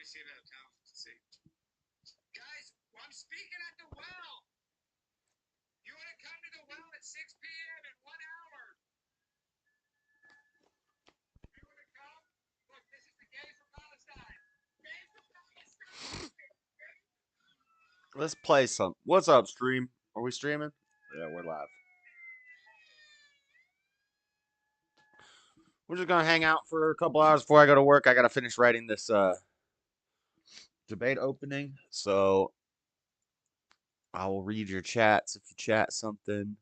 me see that account to see. Guys, I'm speaking at the well. You want to come to the well at 6 p.m. in 1 hour? You want to come? Look, this is the Gays for Palestine. Gays for Palestine. Let's play some. What's up, stream? Are we streaming? Yeah, we're live. We're just gonna hang out for a couple hours before I go to work. I gotta finish writing this debate opening, so I will read your chats if you chat something.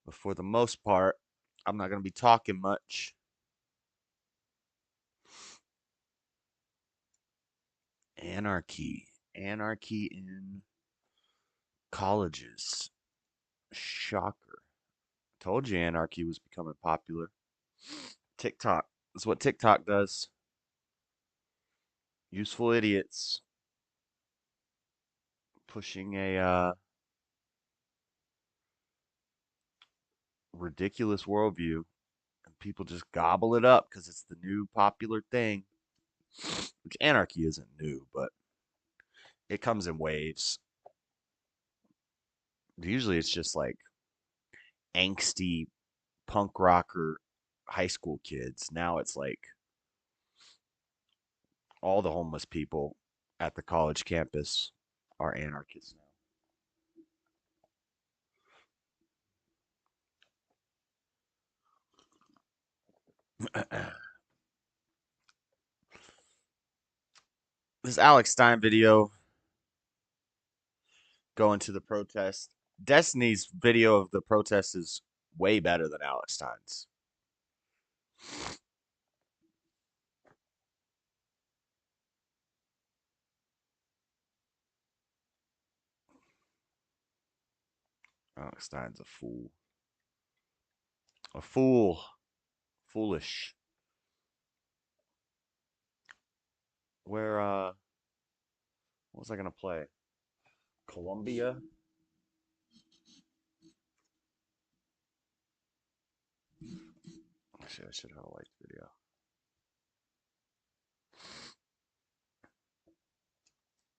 But for the most part, I'm not gonna be talking much. Anarchy in colleges. Shocker. Told you anarchy was becoming popular. TikTok. That's what TikTok does. Useful idiots. Pushing a ridiculous worldview. And people just gobble it up because it's the new popular thing. Which anarchy isn't new, but it comes in waves. Usually it's just like angsty punk rocker high school kids. Now it's like all the homeless people at the college campus are anarchists now. This Alex Stein video going to the protest. Destiny's video of the protest is way better than Alex Stein's. Alex Stein's a fool. A fool. Foolish. Where, what was I gonna play? Colombia? Actually, I should have liked the video.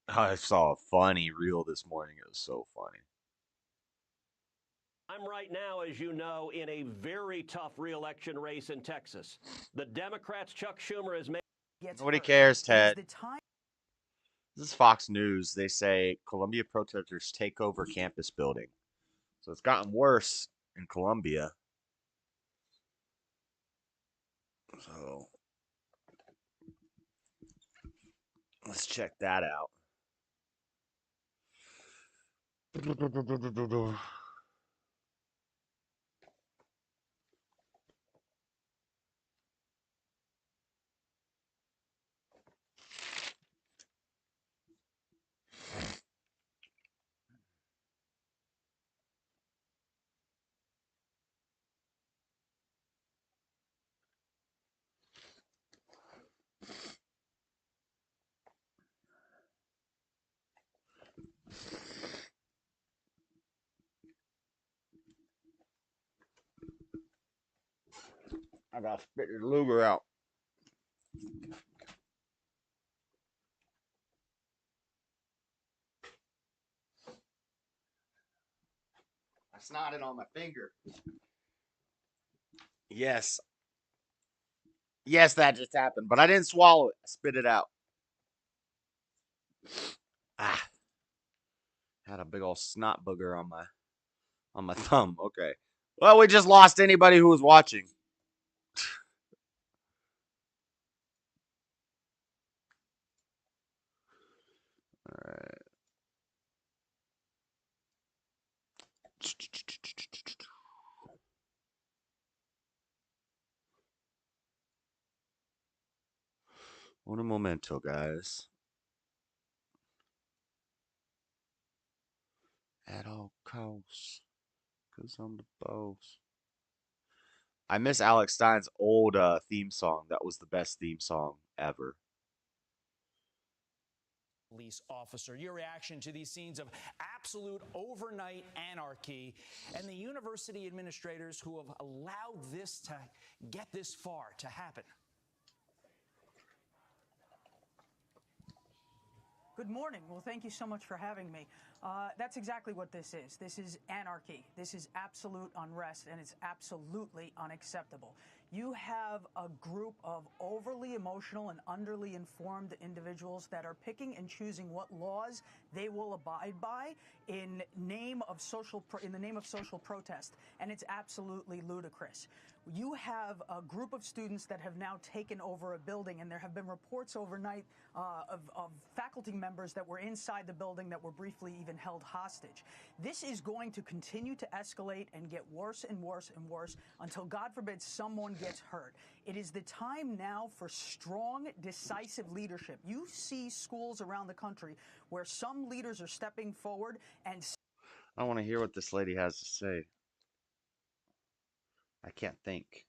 I saw a funny reel this morning. It was so funny. I'm right now, as you know, in a very tough re-election race in Texas. The Democrats' Chuck Schumer has made... Nobody cares, Ted. This is Fox News. They say Columbia protesters take over campus building. So it's gotten worse in Columbia. So let's check that out. I gotta spit the Luger out. I snotted on my finger. Yes. Yes, that just happened, but I didn't swallow it. I spit it out. Ah. Had a big old snot booger on my thumb. Okay. Well, we just lost anybody who was watching. All right. Un momento, guys. At all costs. Because I'm the boss. I miss Alex Stein's old theme song. That was the best theme song ever. Police officer, your reaction to these scenes of absolute overnight anarchy and the university administrators who have allowed this to get this far to happen? Good morning. Well, thank you so much for having me. That's exactly what this is. This is anarchy. This is absolute unrest, and it's absolutely unacceptable. You have a group of overly emotional and underly informed individuals that are picking and choosing what laws they will abide by in the name of social protest, and it's absolutely ludicrous. You have a group of students that have now taken over a building, and there have been reports overnight of faculty members that were inside the building that were briefly even held hostage. This is going to continue to escalate and get worse and worse and worse until, God forbid, someone gets hurt. It is the time now for strong, decisive leadership. You see schools around the country where some leaders are stepping forward and... I want to hear what this lady has to say. I can't think.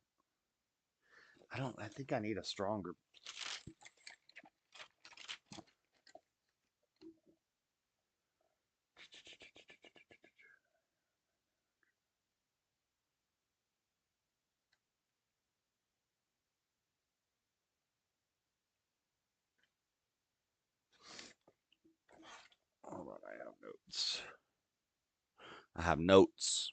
I think I need a stronger. All right, I have notes. I have notes.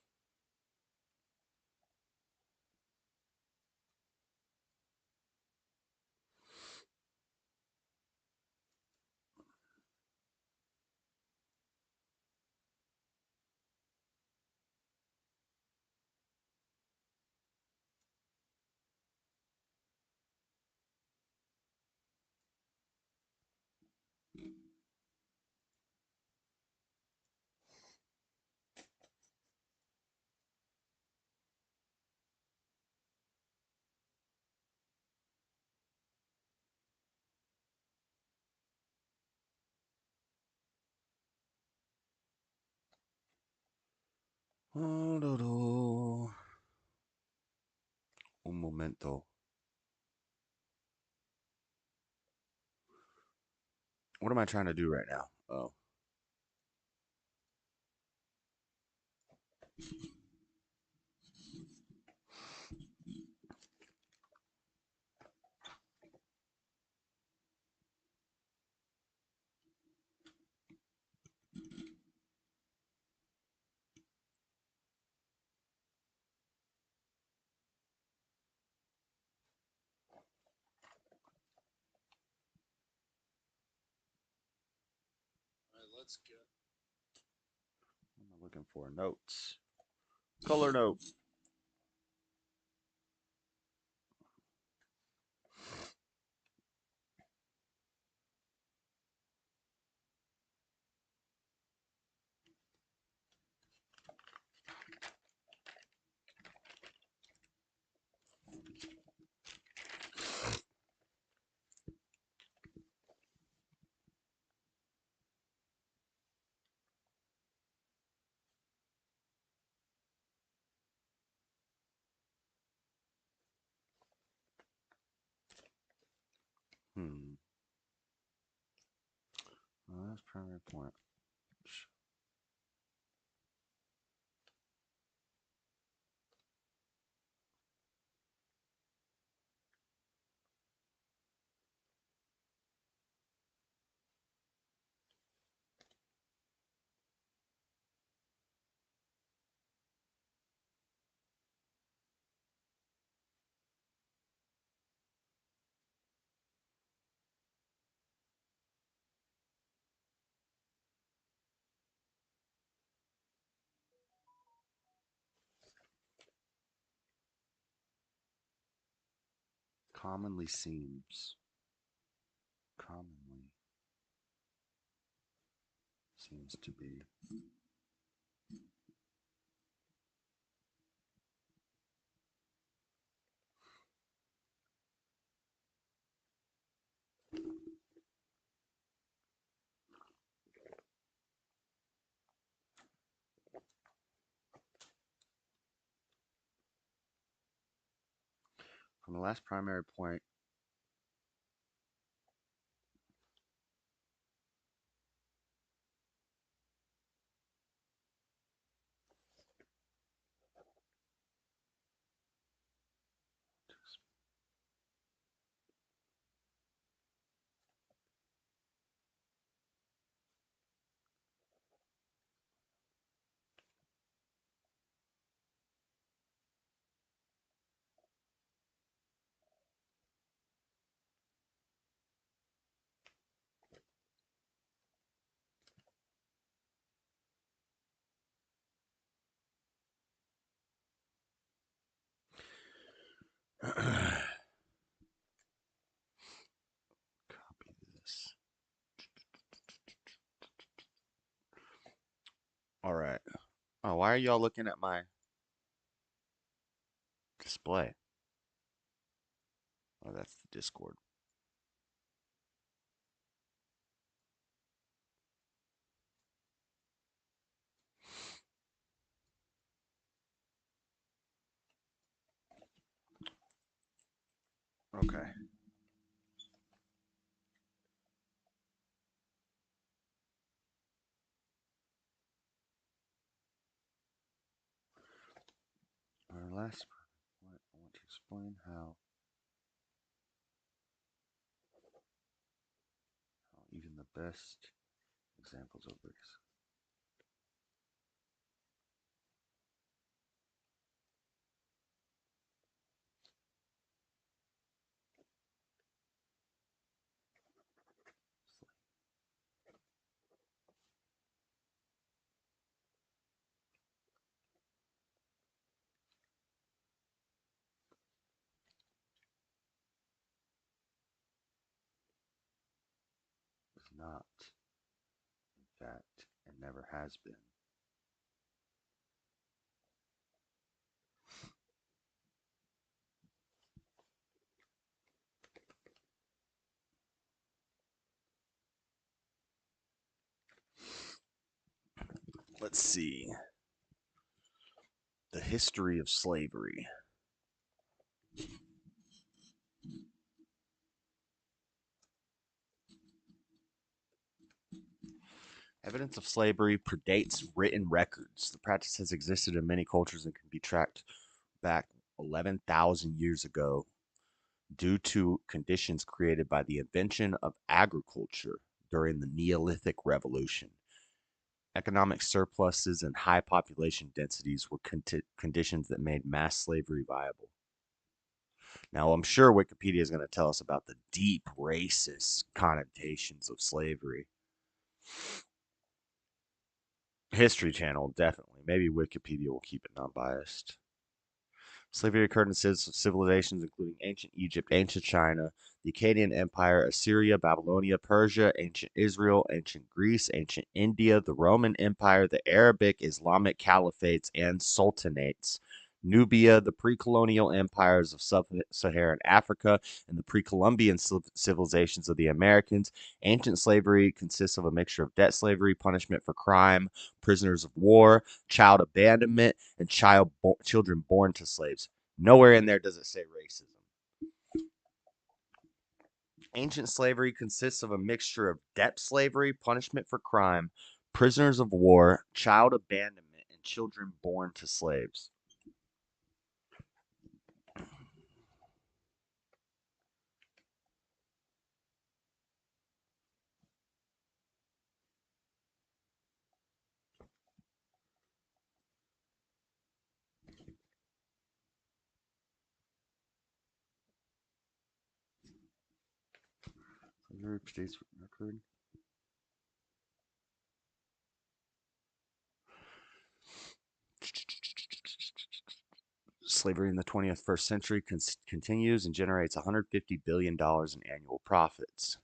Un momento. What am I trying to do right now? Oh. Let's get. What am I looking for? Notes. Color note. Well, that's primary point. Commonly seems. Commonly seems to be. From the last primary point, Copy this. All right. Oh, why are y'all looking at my display? Oh, that's the Discord. Okay. Our last point, I want to explain how even the best examples of this. Is not, in fact, and never has been. Let's see. The history of slavery. Evidence of slavery predates written records. The practice has existed in many cultures and can be tracked back 11,000 years ago due to conditions created by the invention of agriculture during the Neolithic Revolution. Economic surpluses and high population densities were conditions that made mass slavery viable. Now, I'm sure Wikipedia is going to tell us about the deep racist connotations of slavery. History Channel, definitely. Maybe Wikipedia will keep it non-biased. Slavery occurred in civilizations including ancient Egypt, ancient China, the Akkadian Empire, Assyria, Babylonia, Persia, ancient Israel, ancient Greece, ancient India, the Roman Empire, the Arabic, Islamic caliphates, and sultanates, Nubia, the pre-colonial empires of sub-Saharan Africa, and the pre-Columbian civilizations of the Americans. Ancient slavery consists of a mixture of debt slavery, punishment for crime, prisoners of war, child abandonment, and children born to slaves. Nowhere in there does it say racism. Ancient slavery consists of a mixture of debt slavery, punishment for crime, prisoners of war, child abandonment, and children born to slaves. States record. Slavery in the 21st century continues and generates $150 billion in annual profits.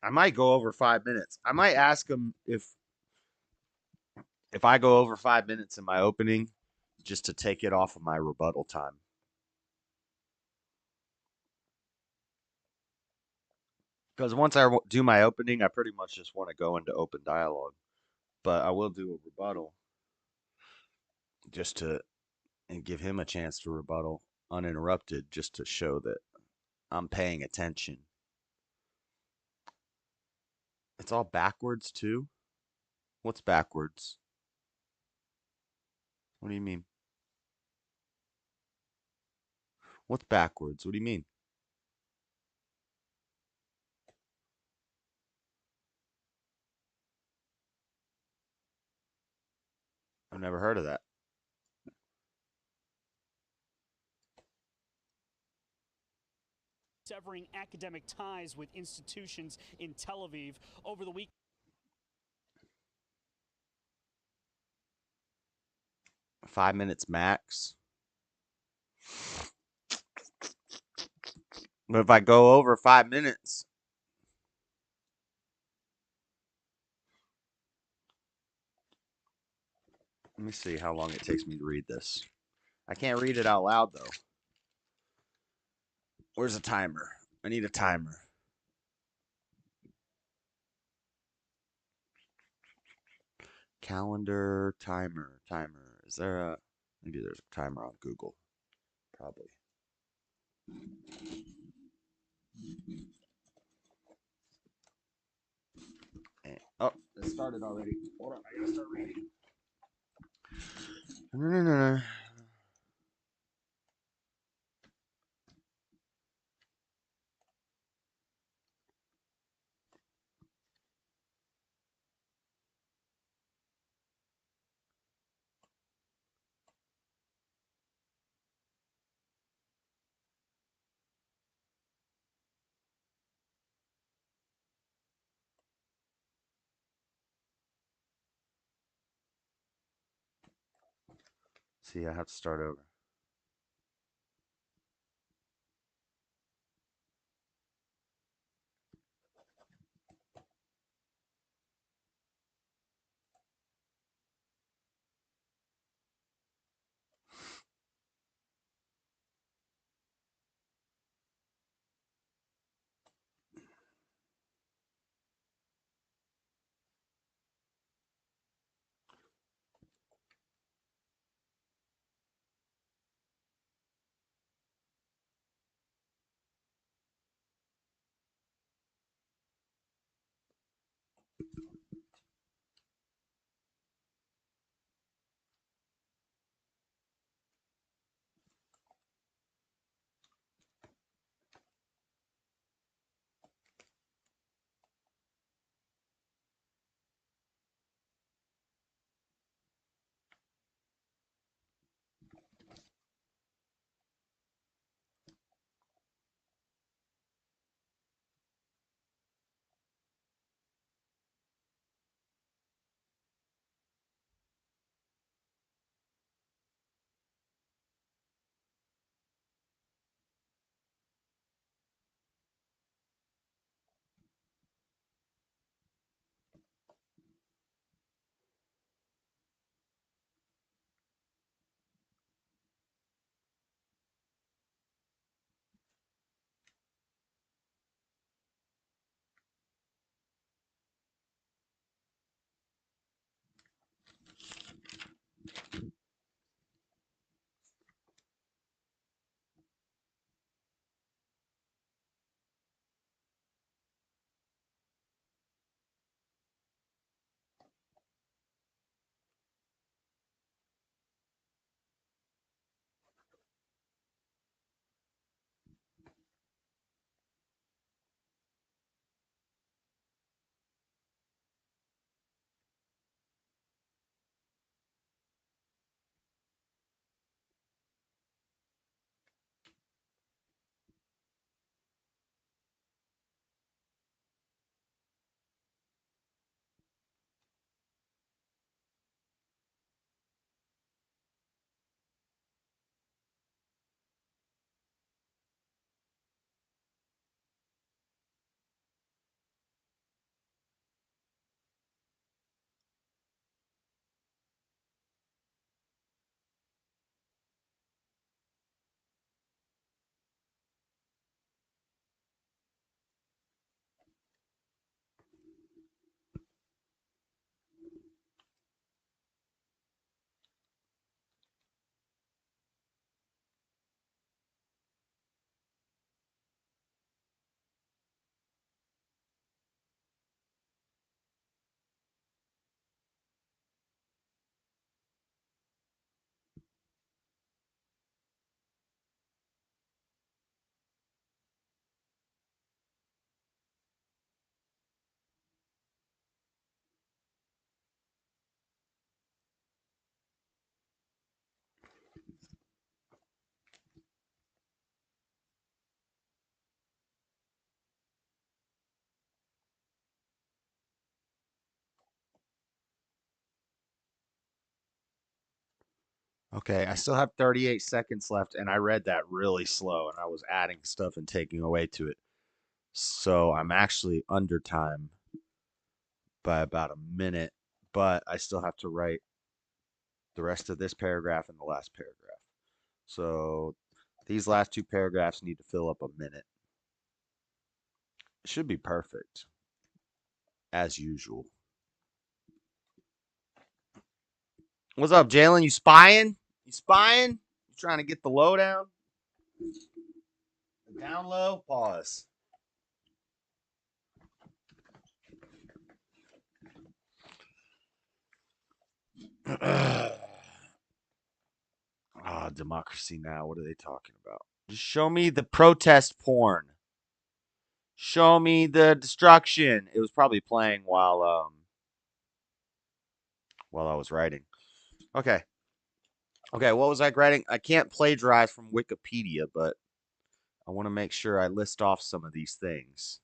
I might go over 5 minutes. I might ask him if I go over 5 minutes in my opening, just to take it off of my rebuttal time. Because once I do my opening, I pretty much just want to go into open dialogue. But I will do a rebuttal just to and give him a chance to rebuttal uninterrupted, just to show that I'm paying attention. It's all backwards too? What's backwards? What do you mean? What's backwards? What do you mean? I've never heard of that. Severing academic ties with institutions in Tel Aviv over the week. 5 minutes max. But if I go over 5 minutes, let me see how long it takes me to read this. I can't read it out loud though. Where's a timer? I need a timer. Calendar timer. Is there a maybe there's a timer on Google? Probably. Oh, it started already. Hold on, I gotta start reading. See, I have to start over. Okay, I still have 38 seconds left, and I read that really slow, and I was adding stuff and taking away to it. So I'm actually under time by about a minute, but I still have to write the rest of this paragraph and the last paragraph. So these last two paragraphs need to fill up a minute. It should be perfect, as usual. What's up, Jalen? You spying? You spying? You trying to get the lowdown? Down low? Pause. Democracy Now! What are they talking about? Just show me the protest porn. Show me the destruction. It was probably playing while I was writing. Okay. Okay, what was I writing? I can't plagiarize from Wikipedia, but I want to make sure I list off some of these things.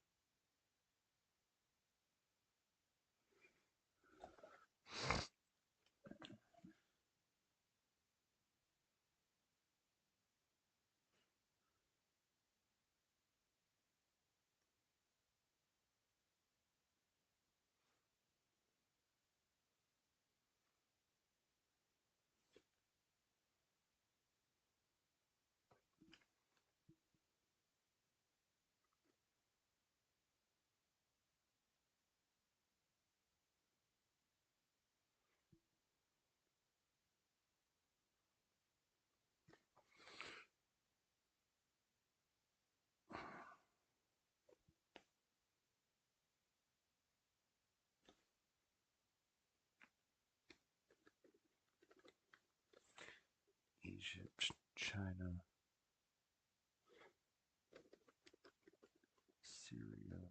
Egypt, China, Syria,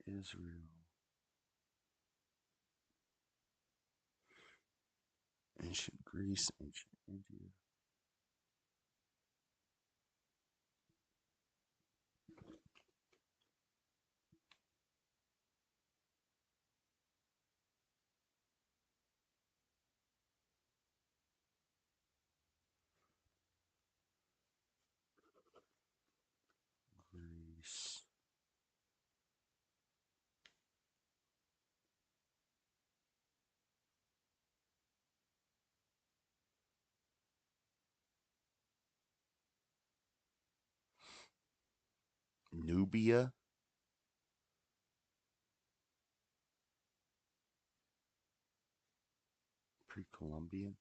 Israel, ancient Greece, ancient India. Greece. Nubia, pre-Columbian.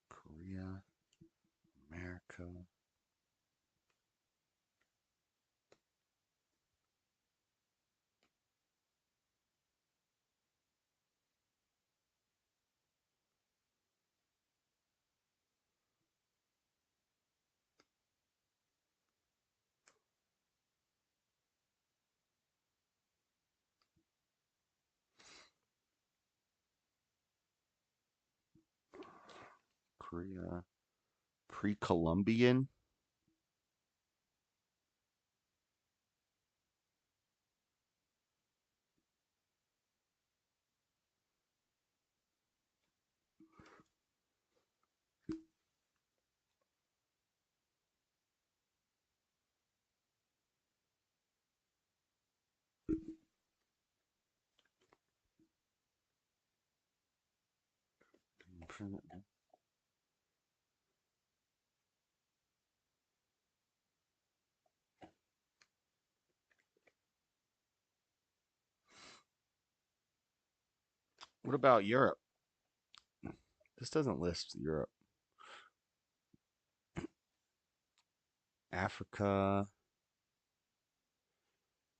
Korea, America, Korea, pre-Columbian. What about Europe? This doesn't list Europe. Africa,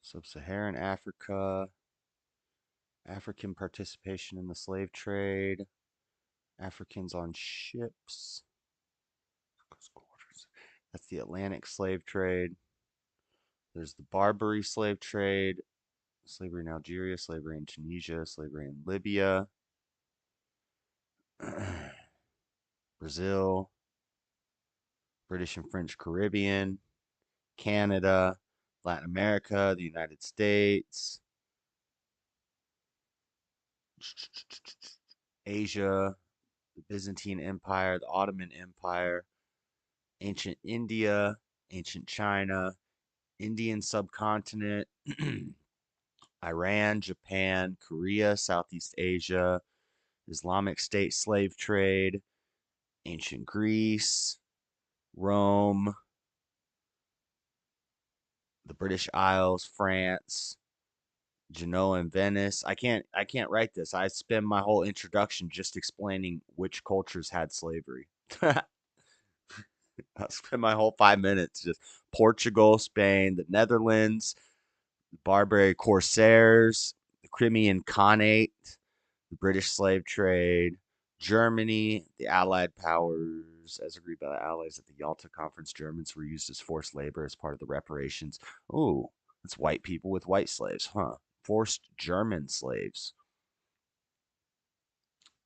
Sub-Saharan Africa, African participation in the slave trade, Africans on ships. That's the Atlantic slave trade. There's the Barbary slave trade, slavery in Algeria, slavery in Tunisia, slavery in Libya, Brazil, British and French Caribbean, Canada, Latin America, the United States, Asia, the Byzantine Empire, the Ottoman Empire, ancient India, ancient China, Indian subcontinent, Iran, Japan, Korea, Southeast Asia, Islamic State slave trade, ancient Greece, Rome, the British Isles, France, Genoa and Venice. I can't write this. I spend my whole introduction just explaining which cultures had slavery. I spend my whole 5 minutes just Portugal, Spain, the Netherlands, the Barbary Corsairs, the Crimean Khanate, the British slave trade, Germany, the Allied powers, as agreed by the Allies at the Yalta Conference. Germans were used as forced labor as part of the reparations. Oh, that's white people with white slaves, huh? Forced German slaves.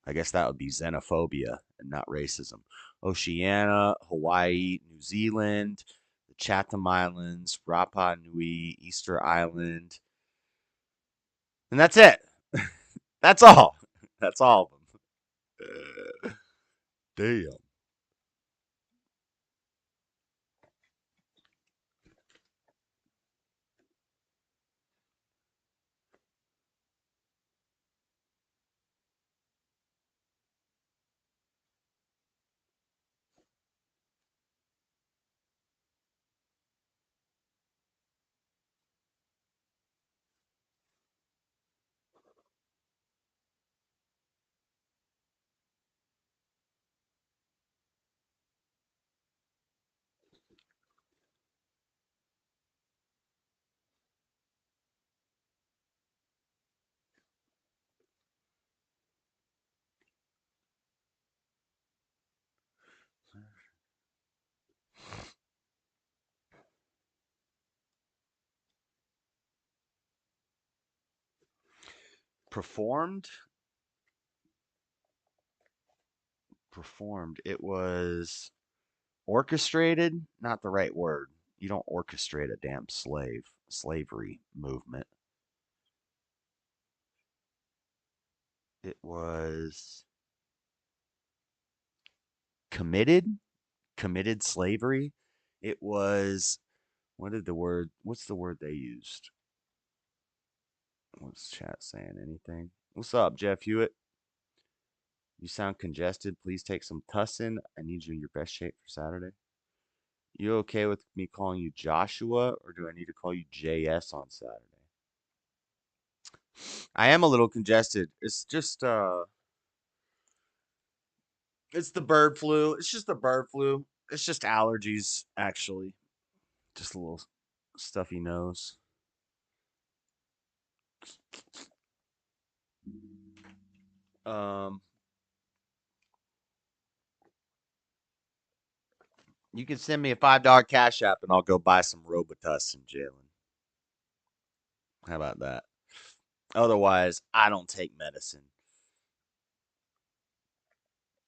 I guess that would be xenophobia and not racism. Oceania, Hawaii, New Zealand, the Chatham Islands, Rapa Nui, Easter Island. And that's it. That's all. That's all of them. Damn. Performed? Performed. It was orchestrated? Not the right word. You don't orchestrate a damn slavery movement. It was committed? Committed slavery? It was, what's the word they used? What's chat saying? Anything? What's up, Jeff Hewitt? You sound congested. Please take some tussin. I need you in your best shape for Saturday. You okay with me calling you Joshua, or do I need to call you JS on Saturday? I am a little congested. It's just it's the bird flu. It's just the bird flu. It's just allergies, actually. Just a little stuffy nose. Um, you can send me a $5 cash app and I'll go buy some Robitussin, Jalen. How about that? Otherwise, I don't take medicine.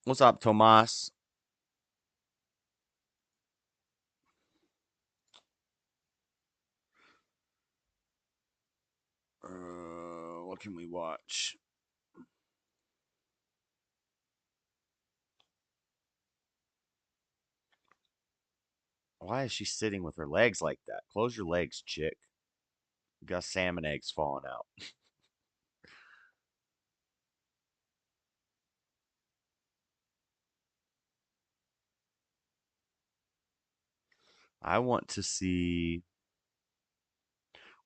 What's up, Tomas? What can we watch? Why is she sitting with her legs like that? Close your legs, chick. You got salmon eggs falling out. I want to see.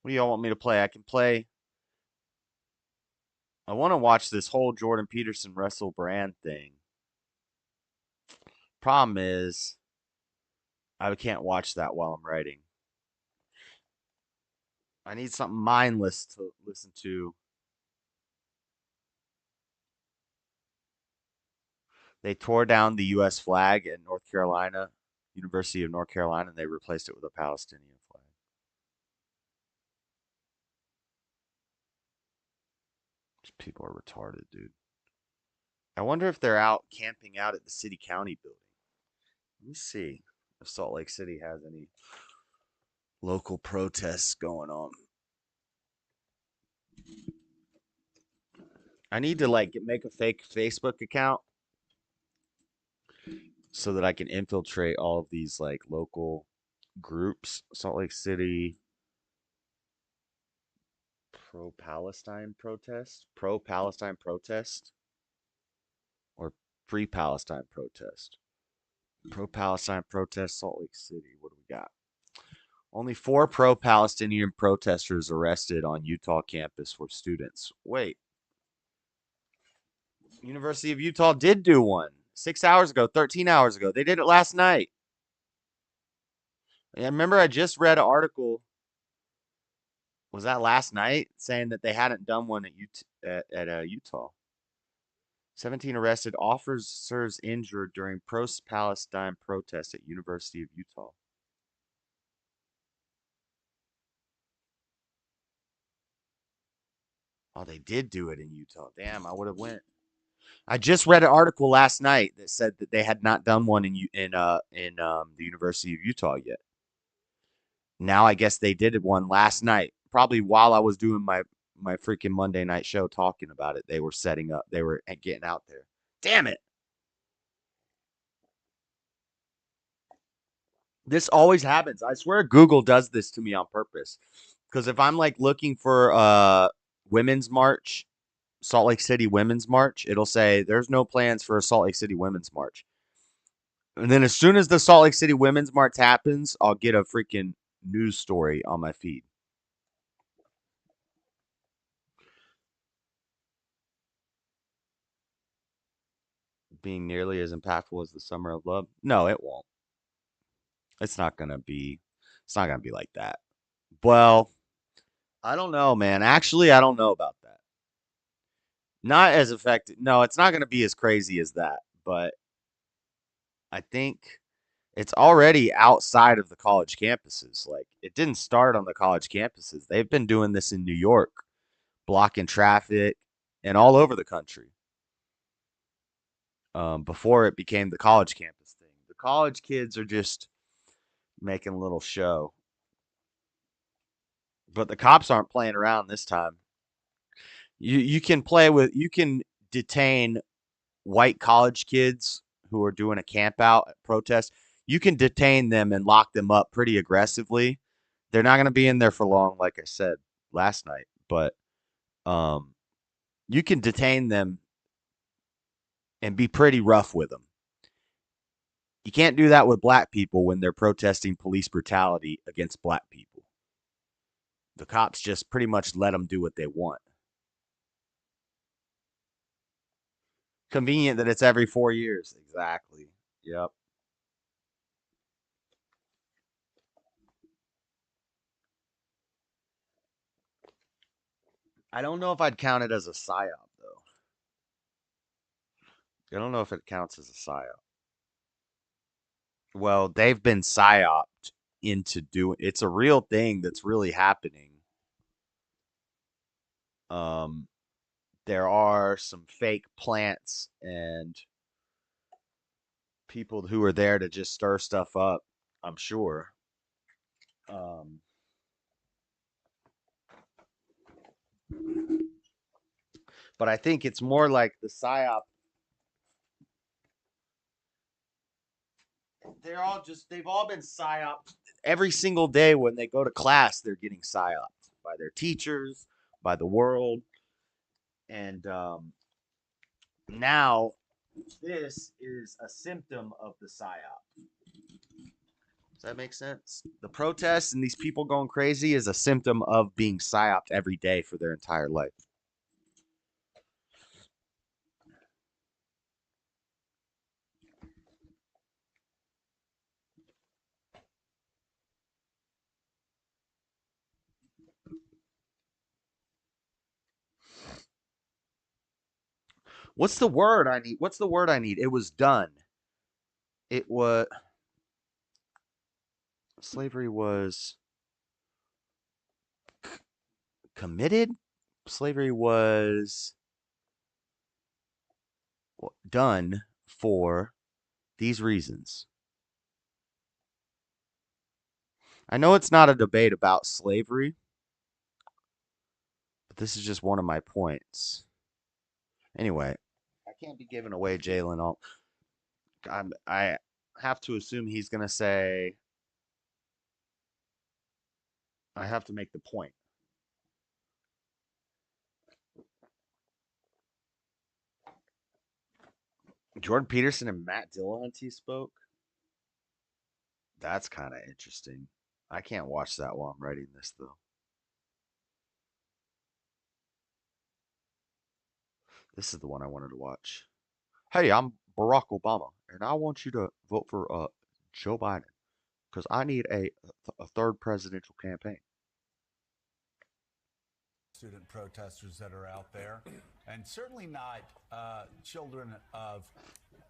What do y'all want me to play? I can play. I want to watch this whole Jordan Peterson Russell Brand thing. Problem is, I can't watch that while I'm writing. I need something mindless to listen to. They tore down the U.S. flag at North Carolina, University of North Carolina, and they replaced it with a Palestinian flag. These people are retarded, dude. I wonder if they're out camping out at the city county building. Let me see. if Salt Lake City has any local protests going on. I need to like make a fake Facebook account so that I can infiltrate all of these like local groups. Salt Lake City pro-Palestine protest, or pre-Palestine protest. Pro-Palestine protest, Salt Lake City. What do we got? Only 4 pro-Palestinian protesters arrested on Utah campus were students. Wait. University of Utah did do one 6 hours ago, 13 hours ago. They did it last night. I remember I just read an article. Was that last night? Saying that they hadn't done one at Utah. 17 arrested, officers injured during pro-Palestine protest at University of Utah. Oh, they did do it in Utah. Damn, I would have went. I just read an article last night that said that they had not done one in the University of Utah yet. Now I guess they did one last night, probably while I was doing my freaking Monday night show talking about it. They were setting up. They were getting out there. Damn it. This always happens. I swear Google does this to me on purpose. Because if I'm like looking for women's march, Salt Lake City women's march, it'll say there's no plans for a Salt Lake City women's march. And then as soon as the Salt Lake City women's march happens, I'll get a freaking news story on my feed. Being nearly as impactful as the Summer of Love? No, it won't. It's not gonna be like that. Well, I don't know, man. Actually, I don't know about that. Not as effective. No, it's not gonna be as crazy as that, but I think it's already outside of the college campuses. Like, it didn't start on the college campuses. They've been doing this in New York, blocking traffic and all over the country. Before it became the college campus thing. The college kids are just making a little show. But the cops aren't playing around this time. You can detain white college kids who are doing a camp out at protest. You can detain them and lock them up pretty aggressively. They're not going to be in there for long, like I said last night, but you can detain them and be pretty rough with them. You can't do that with black people when they're protesting police brutality against black people. The cops just pretty much let them do what they want. Convenient that it's every 4 years. Exactly. Yep. I don't know if I'd count it as a psyop, though. I don't know if it counts as a psyop. Well, they've been psyoped into doing. It's a real thing that's really happening. Um, there are some fake plants and people who are there to just stir stuff up, I'm sure. But I think it's more like the psyop. They've all been psyoped. Every single day when they go to class, they're getting psyoped by their teachers, by the world. And now this is a symptom of the psyop. Does that make sense? The protests and these people going crazy is a symptom of being psyoped every day for their entire life. What's the word I need? What's the word I need? It was done. It was slavery was committed. Slavery was done for these reasons. I know it's not a debate about slavery, but this is just one of my points. Anyway, I can't be giving away Jalen all. I have to assume he's gonna say. I have to make the point. Jordan Peterson and Matt Dillahunty spoke. That's kind of interesting. I can't watch that while I'm writing this though. This is the one I wanted to watch. Hey, I'm Barack Obama, and I want you to vote for Joe Biden because I need a third presidential campaign. Student protesters that are out there, and certainly not children of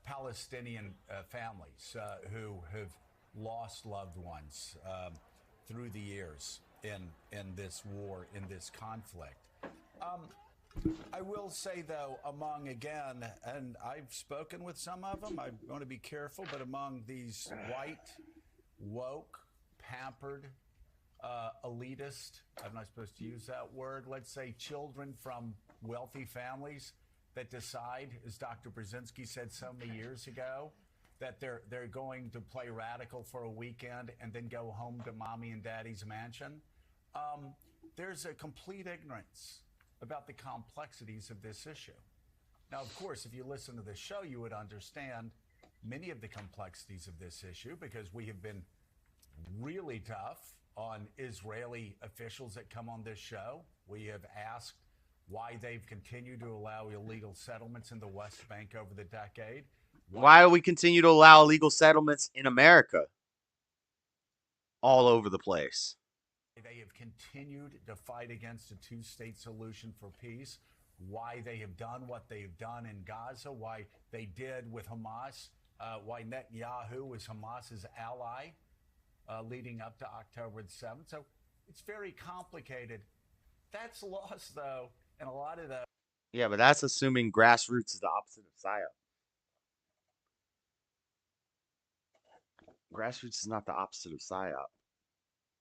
Palestinian families who have lost loved ones through the years in this war, in this conflict. I will say, though, among, again, and I've spoken with some of them, I want to be careful, but among these white, woke, pampered, elitist, I'm not supposed to use that word, let's say children from wealthy families that decide, as Dr. Brzezinski said so many years ago, that they're going to play radical for a weekend and then go home to mommy and daddy's mansion. There's a complete ignorance about the complexities of this issue. Now, of course, if you listen to this show, you would understand many of the complexities of this issue because we have been really tough on Israeli officials that come on this show. We have asked why they've continued to allow illegal settlements in the West Bank over the decade. Why do we continue to allow illegal settlements in America? All over the place. They have continued to fight against a two-state solution for peace. Why they have done what they've done in Gaza, why they did with Hamas, why Netanyahu was Hamas's ally leading up to October the 7th. So it's very complicated. That's lost, though, and a lot of the... Yeah, but that's assuming grassroots is the opposite of PSYOP. Grassroots is not the opposite of PSYOP.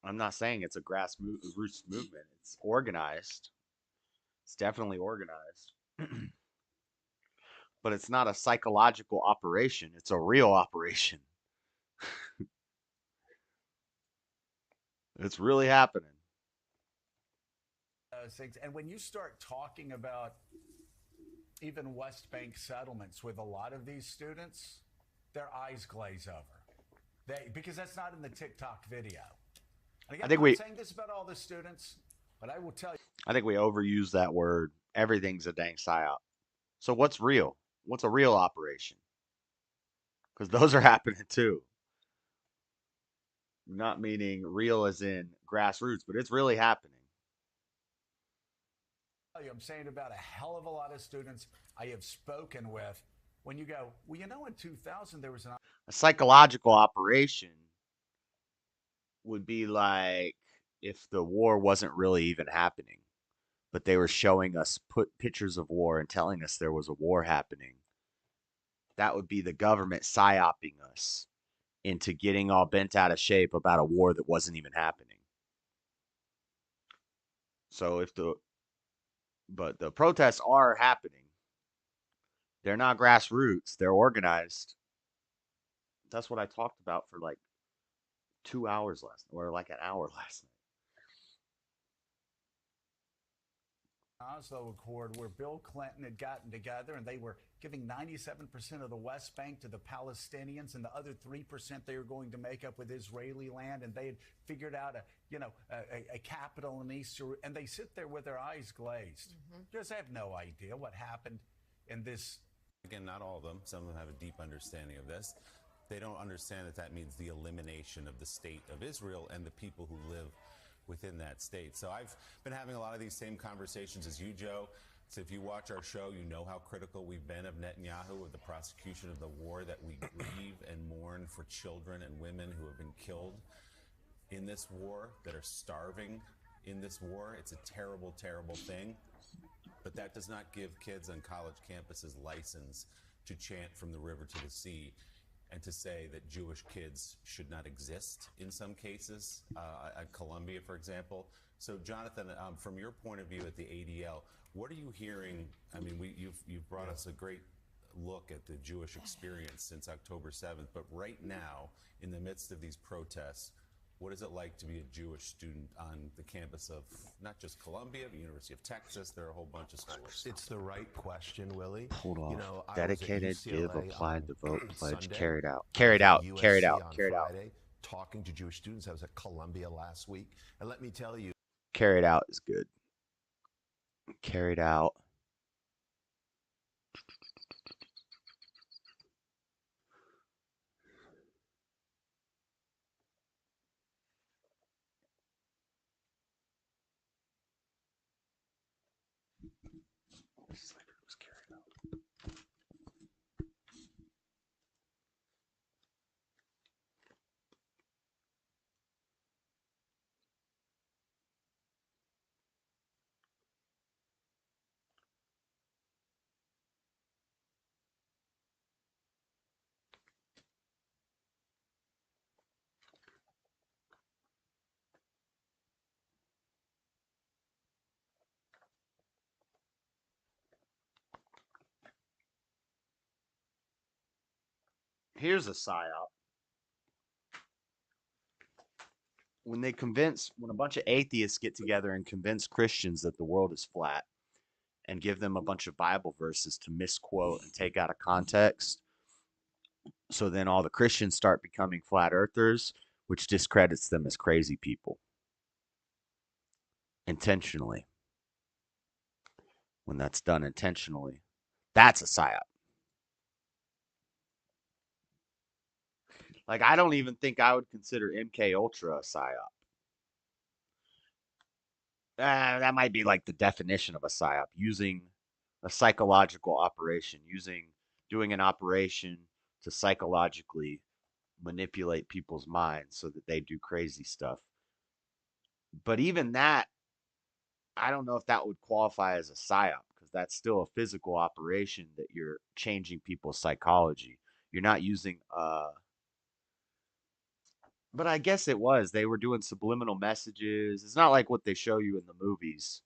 I'm not saying it's a grassroots movement. It's organized. It's definitely organized. But it's not a psychological operation. It's a real operation. It's really happening. Things. And when you start talking about even West Bank settlements with a lot of these students, their eyes glaze over. Because that's not in the TikTok video. And again, I'm not saying this about all the students, but I will tell you. I think we overuse that word. Everything's a dang psyop. So what's real? What's a real operation? Because those are happening too. Not meaning real as in grassroots, but it's really happening. I'm saying about a hell of a lot of students I have spoken with. When you go, well, you know, in 2000 there was a psychological operation would be like if the war wasn't really even happening, but they were showing us pictures of war and telling us there was a war happening. That would be the government psyoping us into getting all bent out of shape about a war that wasn't even happening. So but the protests are happening. They're not grassroots. They're organized. That's what I talked about for like 2 hours last night, or like an hour last night. Oslo Accord, where Bill Clinton had gotten together and they were giving 97% of the West Bank to the Palestinians and the other 3% they were going to make up with Israeli land, and they had figured out a capital in East Jerusalem, and they sit there with their eyes glazed. Just have no idea what happened in this. Again, not all of them. Some of them have a deep understanding of this. They don't understand that that means the elimination of the state of Israel and the people who live within that state. So I've been having a lot of these same conversations as you, Joe. So if you watch our show, you know how critical we've been of Netanyahu, of the prosecution of the war, that we grieve and mourn for children and women who have been killed in this war, that are starving in this war. It's a terrible, terrible thing. But that does not give kids on college campuses license to chant from the river to the sea and to say that Jewish kids should not exist in some cases, at Columbia, for example. So, Jonathan, from your point of view at the ADL, what are you hearing? I mean, you've brought us a great look at the Jewish experience since October 7th, but right now, in the midst of these protests, what is it like to be a Jewish student on the campus of not just Columbia, but University of Texas? There are a whole bunch of schools. It's the right question, Willie. Hold on. You know, I was at Dedicated, give, UCLA applied, on the vote, pledge, Sunday. carried out. I Carried was at out, carried USC out, on carried out. Friday, talking to Jewish students. I was at Columbia last week. And let me tell you. Carried out is good. Carried out. Slavery was carried out. Here's a psyop. When a bunch of atheists get together and convince Christians that the world is flat and give them a bunch of Bible verses to misquote and take out of context, so then all the Christians start becoming flat earthers, which discredits them as crazy people. Intentionally. When that's done intentionally, that's a psyop. Like, I don't even think I would consider MK Ultra a psyop. That might be like the definition of a psyop, using a psychological operation, doing an operation to psychologically manipulate people's minds so that they do crazy stuff. But even that, I don't know if that would qualify as a psyop, because that's still a physical operation that you're changing people's psychology. You're not using but I guess it was. They were doing subliminal messages. It's not like what they show you in the movies.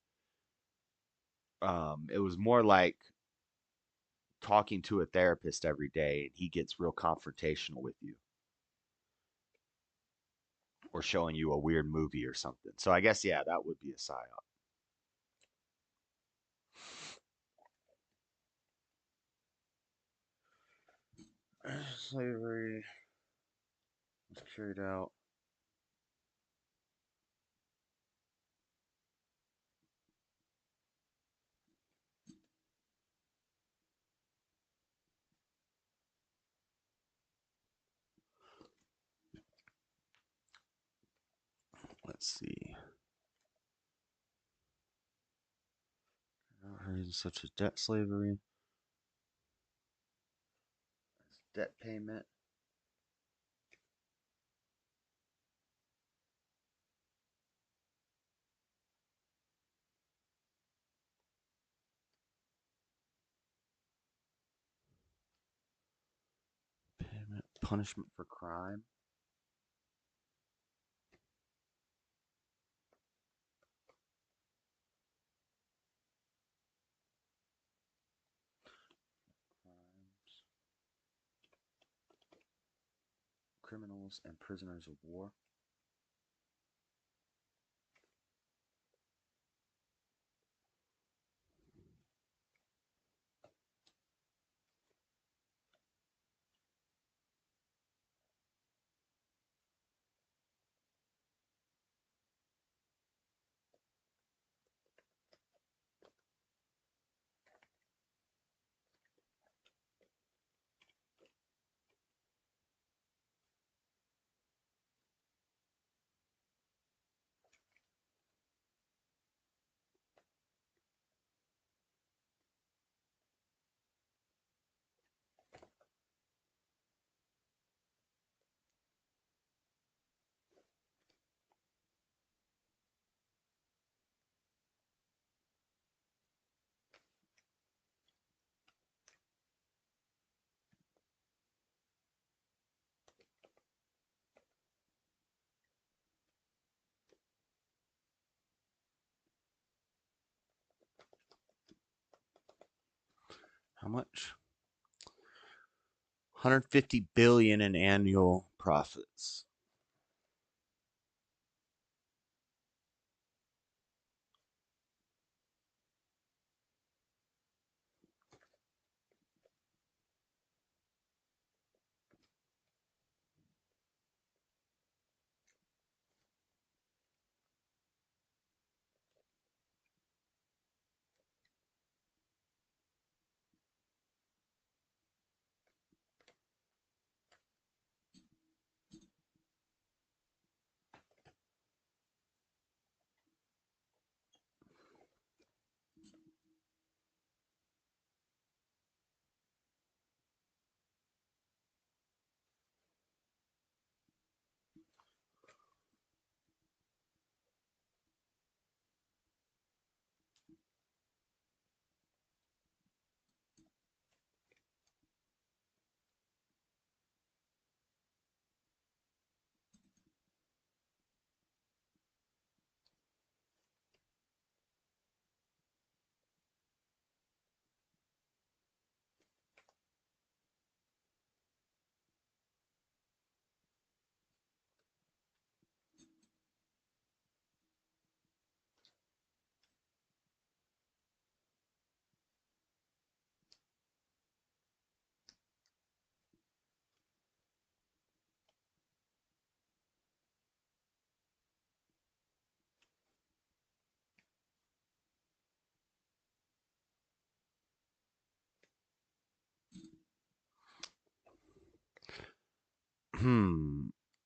It was more like talking to a therapist every day, and he gets real confrontational with you, or showing you a weird movie or something. So I guess, yeah, that would be a psyop. Slavery was carried out. Let's see. Reasons such as debt slavery, debt payment. Payment, punishment for crime. Crimes. Criminals and prisoners of war. How much? 150 billion in annual profits.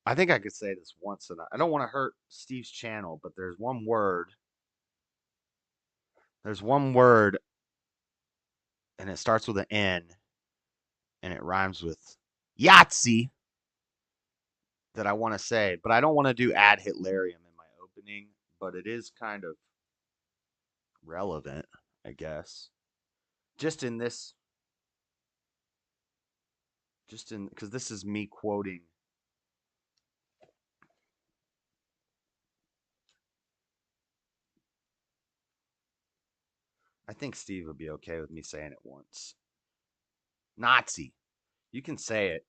I think I could say this once, and I don't want to hurt Steve's channel, but there's one word. There's one word, and it starts with an N, and it rhymes with Yahtzee that I want to say, but I don't want to do ad Hitlerium in my opening, but it is kind of relevant, I guess. Just in this, because this is me quoting. I think Steve would be okay with me saying it once. Nazi. You can say it.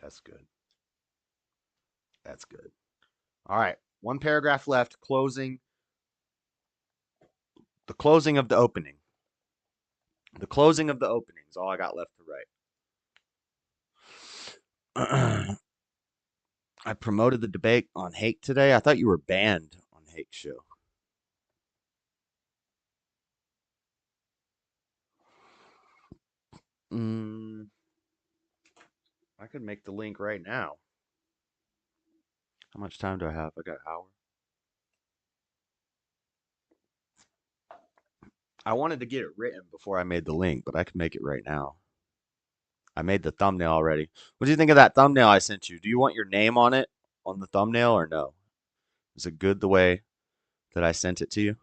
That's good. That's good. All right. One paragraph left. Closing. The closing of the opening. The closing of the opening is all I got left to write. I promoted the debate on hate today. I thought you were banned on Hate Show. I could make the link right now. How much time do I have? I got an hour. I wanted to get it written before I made the link, but I can make it right now. I made the thumbnail already. What do you think of that thumbnail I sent you? Do you want your name on it on the thumbnail or no? Is it good the way that I sent it to you?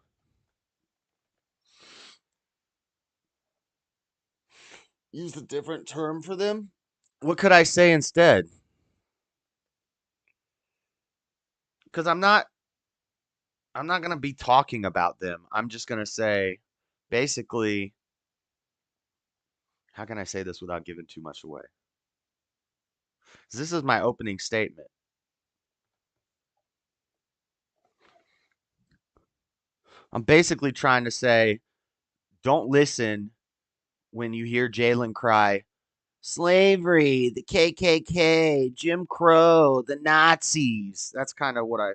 Use a different term for them? What could I say instead? Because I'm not going to be talking about them. I'm just going to say basically How can I say this without giving too much away? This is my opening statement. I'm basically trying to say, don't listen when you hear Jalen cry, slavery, the KKK, Jim Crow, the Nazis. That's kind of what I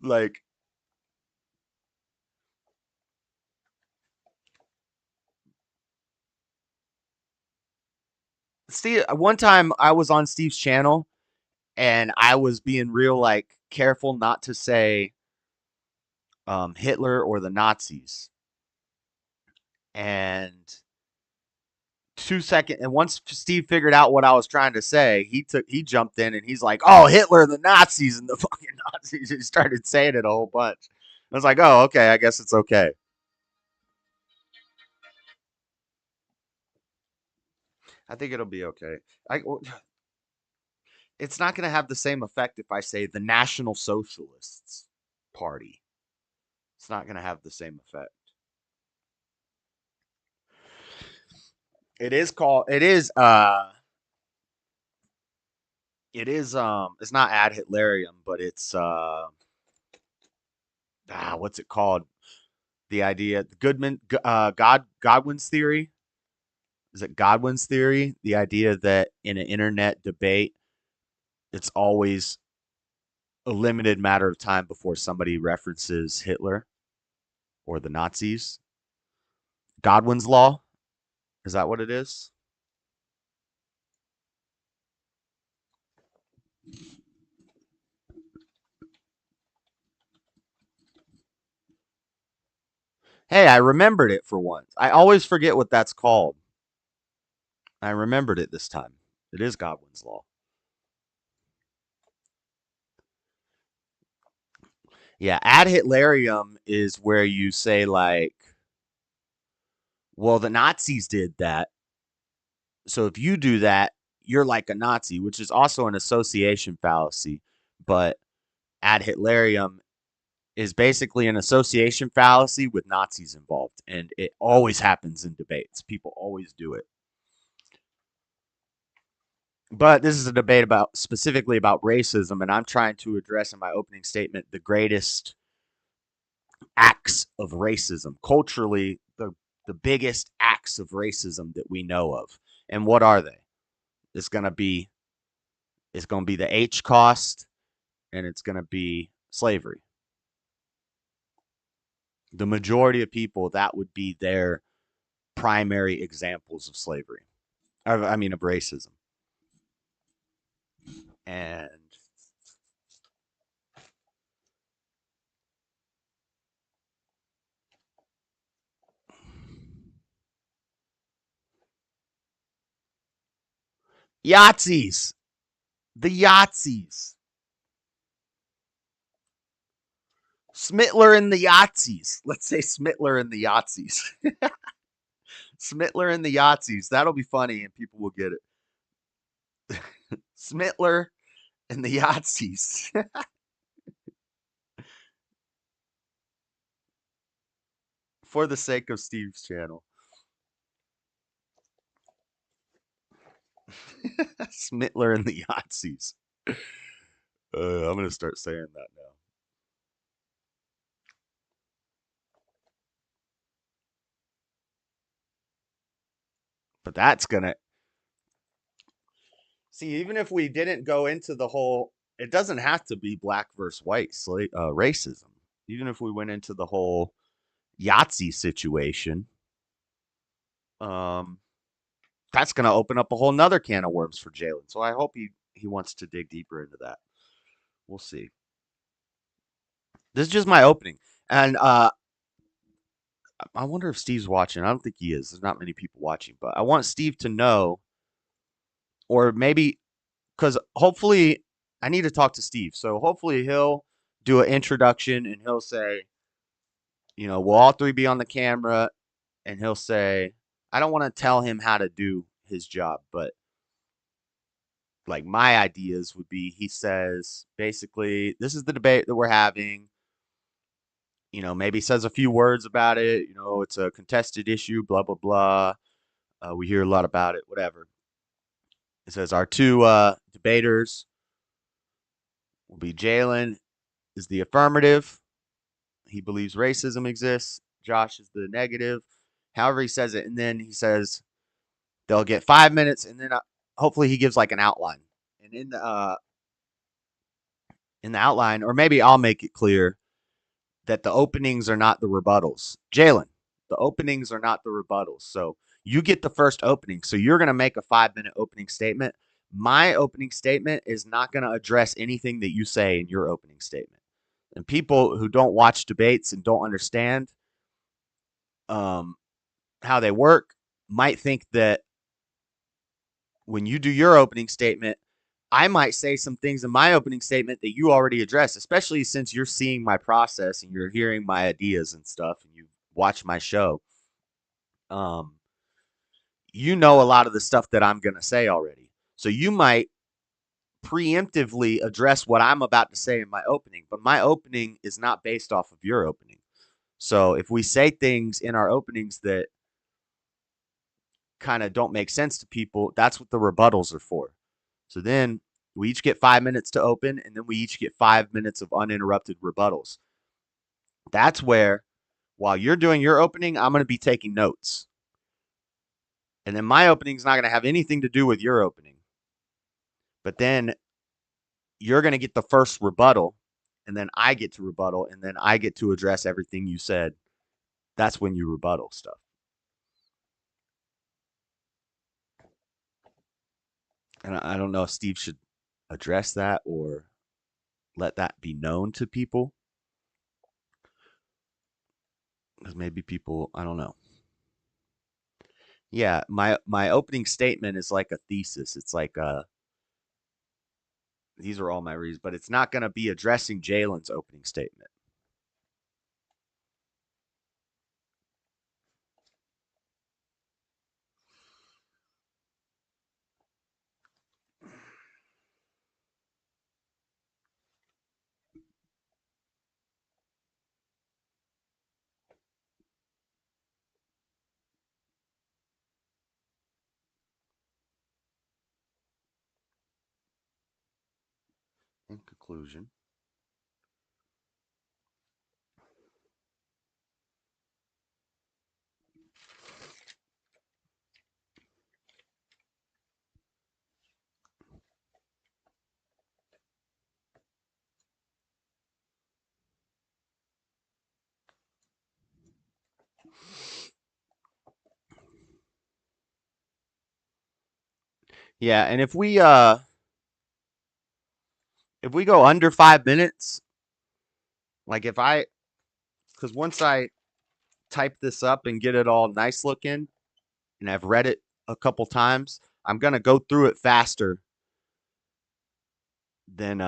like. Steve, one time I was on Steve's channel and I was being real like careful not to say Hitler or the Nazis. And 2 seconds, and once Steve figured out what I was trying to say, he jumped in and he's like, "Oh, Hitler, the Nazis, and the fucking Nazis." He started saying it a whole bunch. I was like, "Oh, okay, I guess it's okay." I think it'll be okay. It's not going to have the same effect if I say the National Socialists Party. It's not going to have the same effect. It is called. It's not ad Hitlerium, but it's what's it called? The idea, Godwin's theory. Is it Godwin's theory? The idea that in an internet debate, it's always a limited matter of time before somebody references Hitler or the Nazis. Godwin's law. Is that what it is? Hey, I remembered it for once. I always forget what that's called. I remembered it this time. It is Godwin's law. Yeah, ad Hitlerium is where you say like, well, the Nazis did that. So if you do that, you're like a Nazi, which is also an association fallacy. But ad Hitlerium is basically an association fallacy with Nazis involved. And it always happens in debates. People always do it. But this is a debate about specifically about racism, and I'm trying to address in my opening statement the greatest acts of racism, culturally, the biggest acts of racism that we know of. And what are they? It's gonna be the H cost, and it's gonna be slavery. The majority of people, that would be their primary examples of slavery. I mean of racism. And Yahtzees. The Yahtzees. Smittler and the Yahtzees. Let's say Smittler and the Yahtzees. Smittler and the Yahtzees. That'll be funny and people will get it. Smittler and the Yahtzees. For the sake of Steve's channel. Smittler and the Yahtzees. I'm going to start saying that now. But that's going to... See, even if we didn't go into the whole... It doesn't have to be black versus white racism. Even if we went into the whole Yahtzee situation, that's going to open up a whole nother can of worms for Jalen. So I hope he wants to dig deeper into that. We'll see. This is just my opening. And I wonder if Steve's watching. I don't think he is. There's not many people watching. But I want Steve to know, or maybe, because hopefully, I need to talk to Steve. So hopefully he'll do an introduction and he'll say, we'll all three be on the camera. And he'll say, I don't want to tell him how to do his job, but like my ideas would be, he says, basically, this is the debate that we're having. maybe says a few words about it. It's a contested issue, blah, blah, blah. We hear a lot about it, whatever. It says our two debaters will be Jalen is the affirmative. He believes racism exists. Josh is the negative. However he says it. And then he says they'll get 5 minutes, and then hopefully he gives like an outline. And in the outline, or maybe I'll make it clear that the openings are not the rebuttals. Jalen, the openings are not the rebuttals. So you get the first opening. So you're going to make a 5-minute opening statement. My opening statement is not going to address anything that you say in your opening statement. And people who don't watch debates and don't understand how they work might think that when you do your opening statement, I might say some things in my opening statement that you already addressed, especially since you're seeing my process and you're hearing my ideas and stuff, and you watch my show. A lot of the stuff that I'm going to say already. So you might preemptively address what I'm about to say in my opening, but my opening is not based off of your opening. So if we say things in our openings that kind of don't make sense to people, that's what the rebuttals are for. So then we each get 5 minutes to open, and then we each get 5 minutes of uninterrupted rebuttals. That's where, while you're doing your opening, I'm going to be taking notes. And then my opening is not going to have anything to do with your opening. But then you're going to get the first rebuttal, and then I get to rebuttal, and then I get to address everything you said. That's when you rebuttal stuff. And I don't know if Steve should address that or let that be known to people. Because maybe people, I don't know. Yeah, my opening statement is like a thesis. It's like these are all my reasons, but it's not going to be addressing Jalen's opening statement. In conclusion, yeah, and if we go under 5 minutes, like because once I type this up and get it all nice looking, and I've read it a couple times, I'm gonna go through it faster than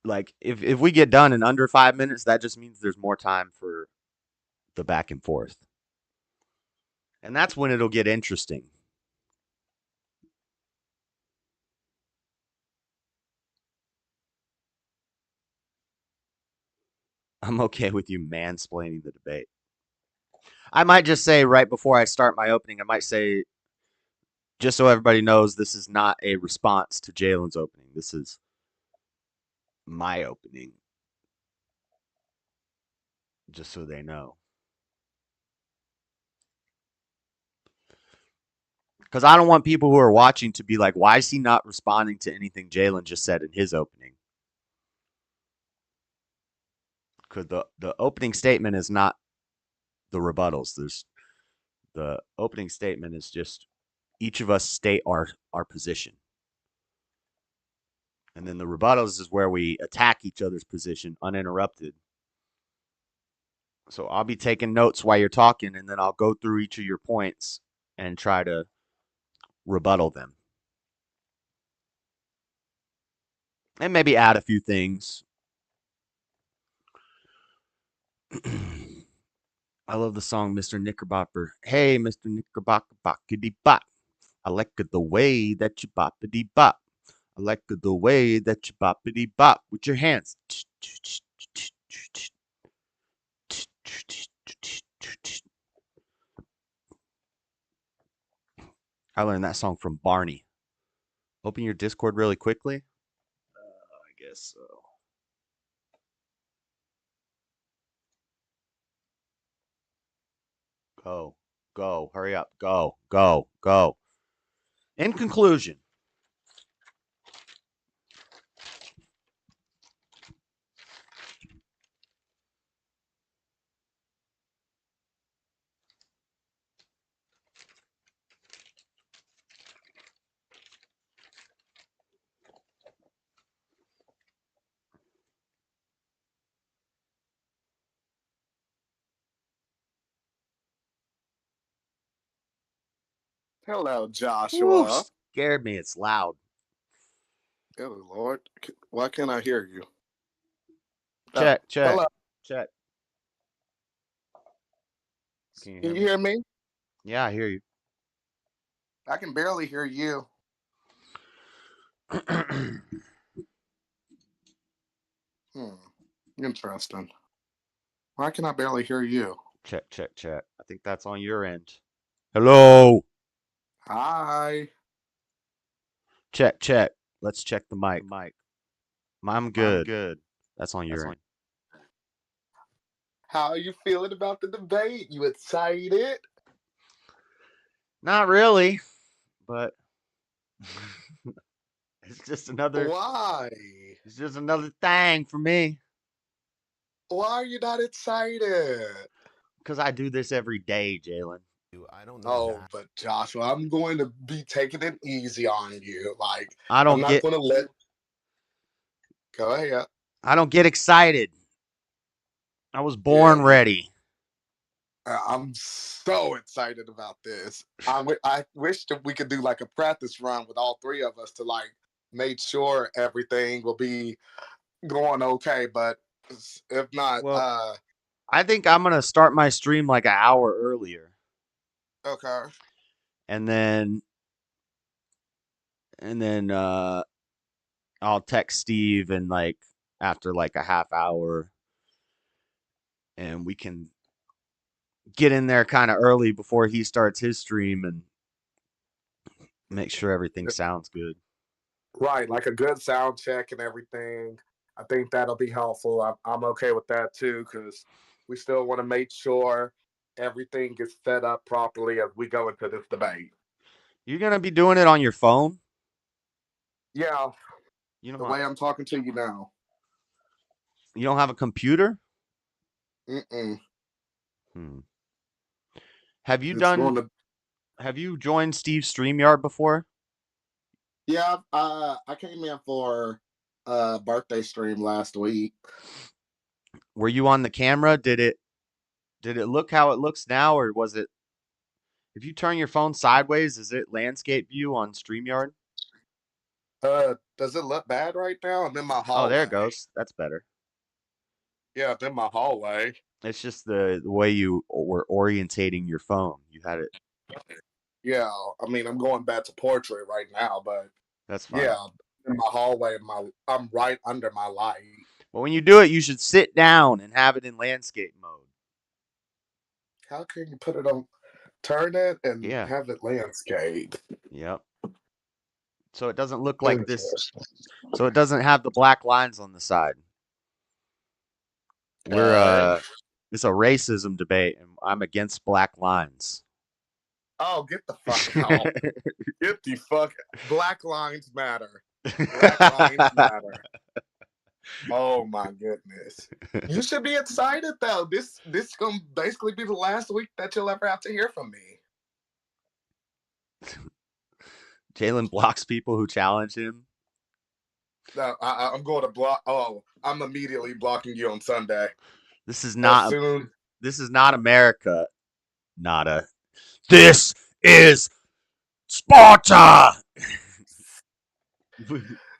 like if we get done in under 5 minutes, that just means there's more time for the back and forth. And that's when it'll get interesting. I'm okay with you mansplaining the debate. I might just say right before I start my opening, I might say, just so everybody knows, this is not a response to Jalen's opening. This is my opening. Just so they know. Because I don't want people who are watching to be like, why is he not responding to anything Jalen just said in his opening? Because the opening statement is not the rebuttals. The opening statement is just each of us state our position. And then the rebuttals is where we attack each other's position uninterrupted. So I'll be taking notes while you're talking, and then I'll go through each of your points and try to rebuttal them. And maybe add a few things. I love the song Mr. Knickerbocker. Hey, Mr. Knickerbocker, bockety bop. I like the way that you boppity bop. I like the way that you boppity bop with your hands. I learned that song from Barney. Open your Discord really quickly. I guess so. Go, hurry up, go. In conclusion, Hello, woo, Joshua. scared me. It's loud. Good Lord. Why can't I hear you? Check. Hello. Can you Can hear you me? hear me? Yeah, I hear you. I can barely hear you. Interesting. Why can I barely hear you? Check. I think that's on your end. Hello. Hi. Check. Let's check the mic. I'm good. That's on your end. How are you feeling about the debate? You excited? Not really, but it's just another Why? thing for me. Why are you not excited? Because I do this every day, Jalen. I don't know. Oh, but Joshua, I'm going to be taking it easy on you. Like, I I'm don't not get going to let. Go ahead. I don't get excited. I was born Yeah, ready. I'm so excited about this. I wish that we could do like a practice run with all three of us to like make sure everything will be going okay. But if not, Well, I think I'm gonna start my stream like an hour earlier, okay. and then I'll text Steve and like after like a half hour, and we can get in there kind of early before he starts his stream and make sure everything sounds good. Right, like a good sound check and everything. I think that'll be helpful. I'm okay with that too because we still want to make sure everything gets set up properly as we go into this debate. You're gonna be doing it on your phone? Yeah, You the know, way I'm talking to you now. you don't have a computer? Mm-mm. Have you It's going done? to. Have you joined Steve's StreamYard before? Yeah, I came in for a birthday stream last week. Were you on the camera? Did it look how it looks now, or was it? If you turn your phone sideways, is it landscape view on StreamYard? Does it look bad right now? I'm in my Oh, there it hallway. goes. That's better. Yeah, I'm in my hallway. It's just the way you were orientating your phone. You had it. Yeah, I mean, I'm going back to portrait right now, but That's fine. yeah, in my hallway, I'm right under my light. But when you do it, you should sit down and have it in landscape mode. How can you put it on? Turn it and Yeah. have it landscape. Yep. So it doesn't look like this. So it doesn't have the black lines on the side. It's a racism debate, and I'm against black lines. Oh, get the fuck out. Get the fuck. Black lines matter. Black lines matter. Oh my goodness. You should be excited though. This gonna basically be the last week that you'll ever have to hear from me. Jalen blocks people who challenge him. No, I'm going to block. Oh, I'm immediately blocking you on Sunday. This is not America. Nada. This is Sparta.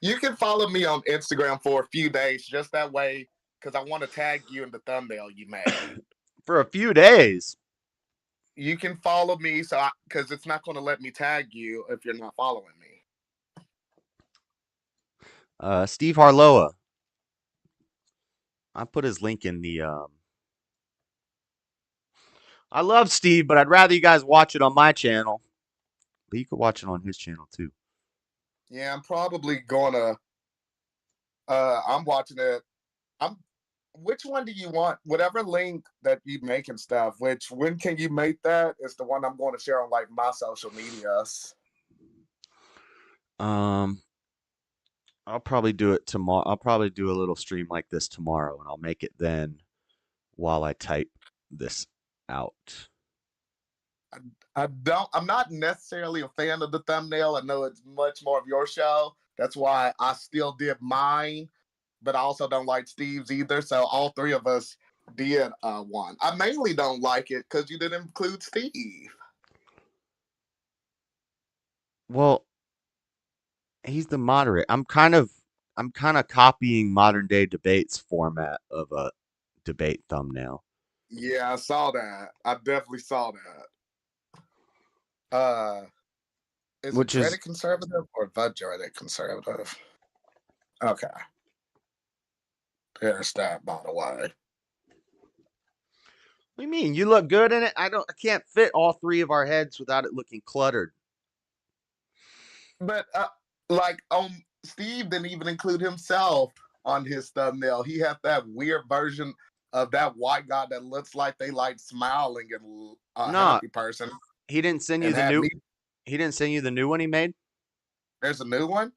You can follow me on Instagram for a few days, just that way, because I want to tag you in the thumbnail you made. For a few days. You can follow me, because it's not going to let me tag you if you're not following me. Steve Harloa. I put his link in the. I love Steve, but I'd rather you guys watch it on my channel. But you could watch it on his channel too. Yeah, I'm probably gonna. I'm watching it. Which one do you want? Whatever link that you make and stuff. When can you make that? Is the one I'm going to share on like my social medias. I'll probably do it tomorrow. I'll probably do a little stream like this tomorrow, and I'll make it then while I type this out. I'm not necessarily a fan of the thumbnail. I know it's much more of your show. That's why I still did mine, but I also don't like Steve's either. So all three of us did one. I mainly don't like it because you didn't include Steve. Well, he's the moderate. I'm kind of copying modern day debates format of a debate thumbnail. Yeah, I saw that. I definitely saw that. Is it Dreadedconservative or the Dreadedconservative? Okay. There's that, by the way. What do you mean? You look good in it? I can't fit all three of our heads without it looking cluttered. But Steve didn't even include himself on his thumbnail. He had that weird version of that white guy that looks like they like smiling and a happy person. He didn't send you the new. He didn't send you the new one he made? There's a new one?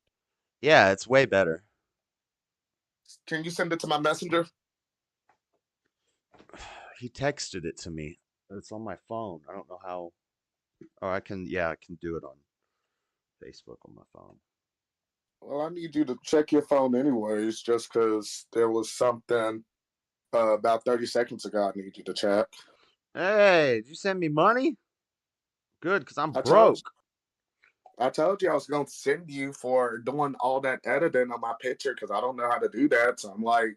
Yeah, it's way better. Can you send it to my messenger? He texted it to me. It's on my phone. I don't know how. Oh, I can do it on Facebook on my phone. Well, I need you to check your phone anyways, just because there was something about 30 seconds ago I need you to check. Hey, did you send me money? Good, because I'm broke. I told you I was going to send you for doing all that editing on my picture because I don't know how to do that. So I'm like,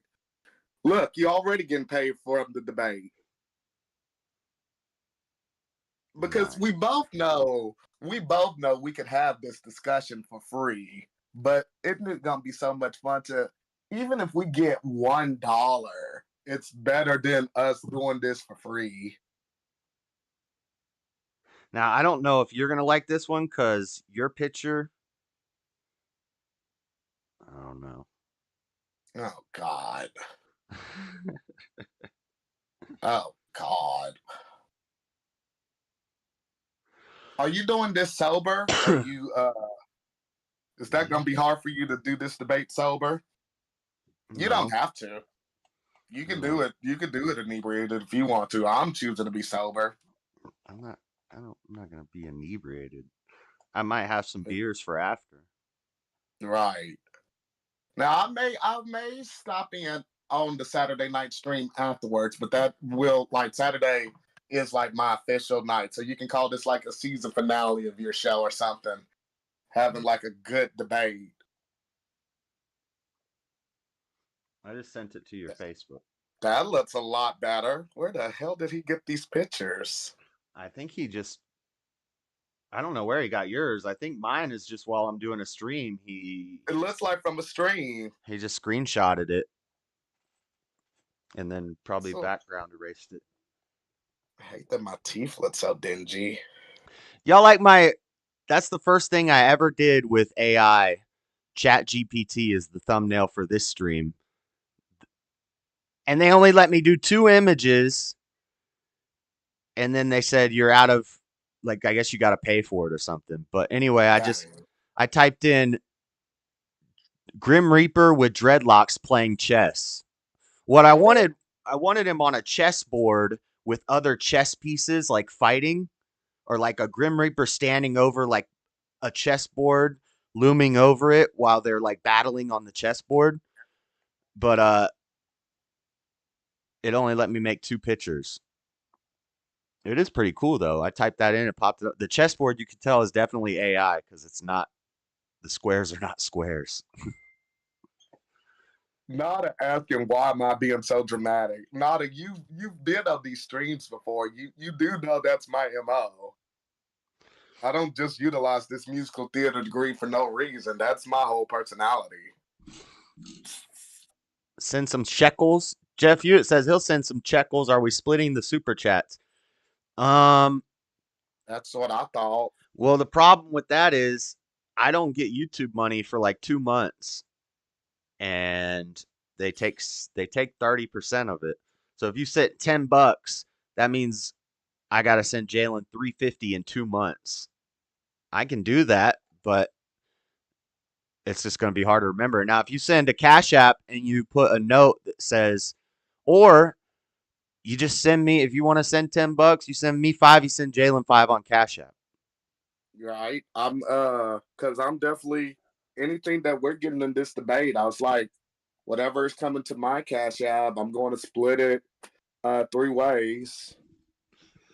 look, you already getting paid for the debate. Because we both know we could have this discussion for free. But isn't it going to be so much fun even if we get $1, it's better than us doing this for free. Now, I don't know if you're going to like this one because your picture, I don't know. Oh, God. Oh, God. Are you doing this sober? Are you, is that going to be hard for you to do this debate sober? You don't have to. You can do it. You can do it inebriated if you want to. I'm choosing to be sober. I'm not going to be inebriated. I might have some beers for after. Right. Now I may stop in on the Saturday night stream afterwards, but that will Saturday is like my official night. So you can call this like a season finale of your show or something. Having like a good debate. I just sent it to your Facebook. That looks a lot better. Where the hell did he get these pictures? I think I don't know where he got yours. I think mine is just while I'm doing a stream. It looks like from a stream. He just screenshotted it. And then probably background erased it. I hate that my teeth look so dingy. Y'all like that's the first thing I ever did with AI. ChatGPT is the thumbnail for this stream. And they only let me do 2 images. And then they said you're out of, I guess you got to pay for it or something. But anyway, I typed in Grim Reaper with dreadlocks playing chess. What I wanted him on a chessboard with other chess pieces, like fighting, or like a Grim Reaper standing over like a chessboard, looming over it while they're like battling on the chessboard. But it only let me make 2 pictures. It is pretty cool though. I typed that in, it popped it up. The chessboard you can tell is definitely AI because it's not. The squares are not squares. Nada asking why am I being so dramatic. Nada, you've been on these streams before. You do know that's my MO. I don't just utilize this musical theater degree for no reason. That's my whole personality. Send some shekels. Jeff Hewitt says he'll send some checkles. Are we splitting the super chats? That's what I thought. Well, the problem with that is I don't get YouTube money for like 2 months, and they take 30% of it. So if you set $10, that means I gotta send Jalen $350 in 2 months. I can do that, but it's just gonna be hard to remember. Now, if you send a Cash App and you put a note that says, or you just send me, if you want to send $10, you send me 5, you send Jalen 5 on Cash App. Right. Because I'm definitely anything that we're getting in this debate. I was like, whatever is coming to my Cash App, I'm going to split it 3 ways.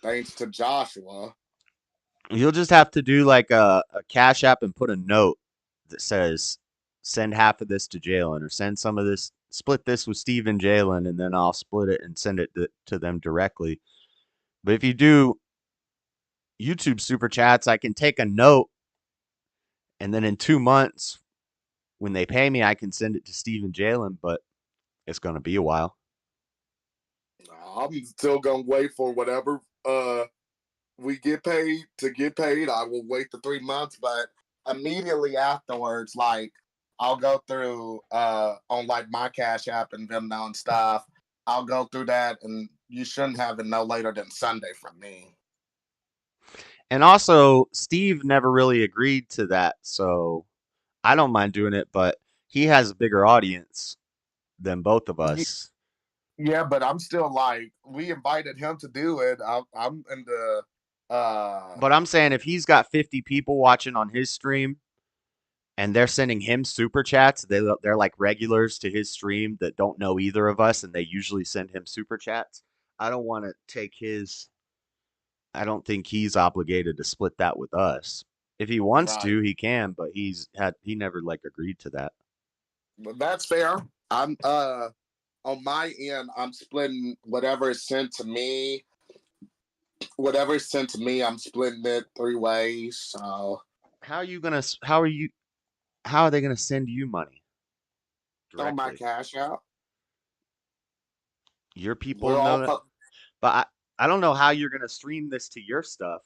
Thanks to Joshua. You'll just have to do like a Cash App and put a note that says, send half of this to Jalen, or send some of this, split this with Steve and Jalen, and then I'll split it and send it to them directly. But if you do YouTube super chats, I can take a note, and then in 2 months, when they pay me, I can send it to Steve and Jalen, but it's going to be a while. I'm still going to wait for whatever we get paid to get paid. I will wait the 3 months, but immediately afterwards, like, I'll go through on like my Cash App and Venmo and stuff. I'll go through that, and you shouldn't have it no later than Sunday from me. And also, Steve never really agreed to that, so I don't mind doing it, but he has a bigger audience than both of us. Yeah, but I'm still like, we invited him to do it. I'm in the. But I'm saying if he's got 50 people watching on his stream, and they're sending him super chats, they're like regulars to his stream that don't know either of us, and they usually send him super chats. I don't want to take his. I don't think he's obligated to split that with us. If he wants to, he can, but he never like agreed to that. But that's fair. I'm on my end, I'm splitting whatever is sent to me. Whatever is sent to me, I'm splitting it 3 ways. So how are they gonna send you money? On my Cash App. Your people know that, but I don't know how you're gonna stream this to your stuff.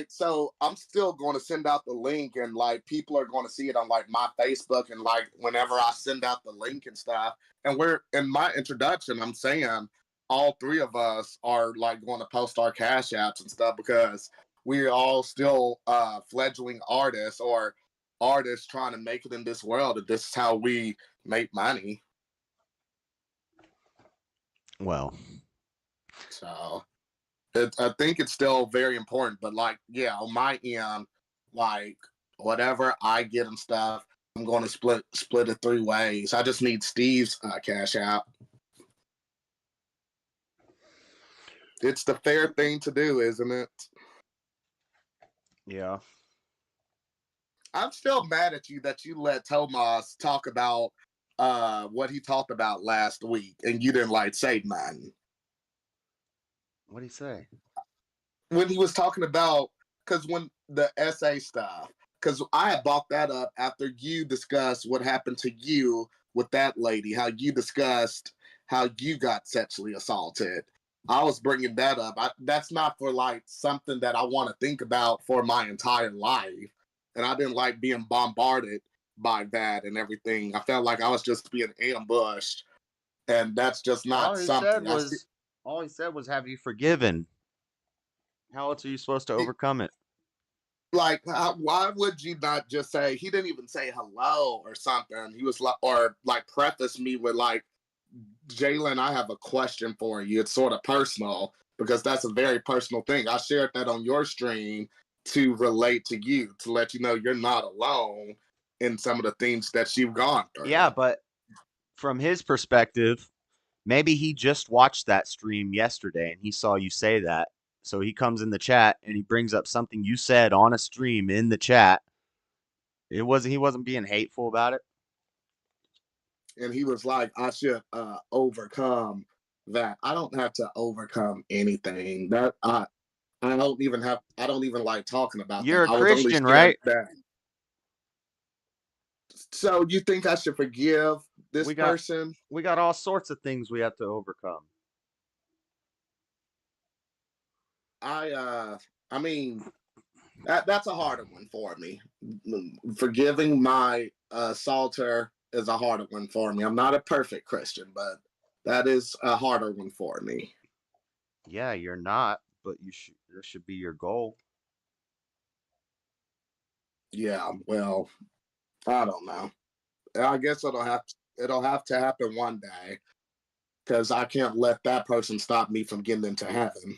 So I'm still going to send out the link, and like people are going to see it on like my Facebook, and like whenever I send out the link and stuff. And we're in my introduction, I'm saying all 3 of us are like going to post our Cash Apps and stuff, because we're all still fledgling artists, or artists trying to make it in this world. And this is how we make money. Well, so I think it's still very important, but like, yeah, on my end, like whatever I get and stuff, I'm going to split it 3 ways. I just need Steve's Cash App. It's the fair thing to do, isn't it? Yeah. I'm still mad at you that you let Tomas talk about what he talked about last week, and you didn't like say nothing. What did he say? When he was talking about, because when the essay stuff, because I had brought that up after you discussed what happened to you with that lady, how you discussed how you got sexually assaulted. I was bringing that up. That's not for like something that I want to think about for my entire life. And I didn't like being bombarded by that and everything. I felt like I was just being ambushed. And that's just not something. All he said was, have you forgiven? How else are you supposed to overcome it? Like, why would you not just say, he didn't even say hello or something. He was like, or like preface me with like, Jalen, I have a question for you. It's sort of personal, because that's a very personal thing. I shared that on your stream to relate to you, to let you know you're not alone in some of the things that you've gone through. Yeah, but from his perspective, maybe he just watched that stream yesterday and he saw you say that. So he comes in the chat and he brings up something you said on a stream in the chat. He wasn't being hateful about it. And he was like, I should overcome that. I don't have to overcome anything. That I don't even like talking about. You're that. a Christian, right? So you think I should forgive this We got person? we got all sorts of things we have to overcome. I mean, that's a harder one for me. Forgiving my assaulter is a harder one for me. I'm not a perfect Christian, but that is a harder one for me. Yeah, you're not, but this should be your goal. Yeah, well, I don't know. I guess it'll have to happen one day, because I can't let that person stop me from getting into heaven.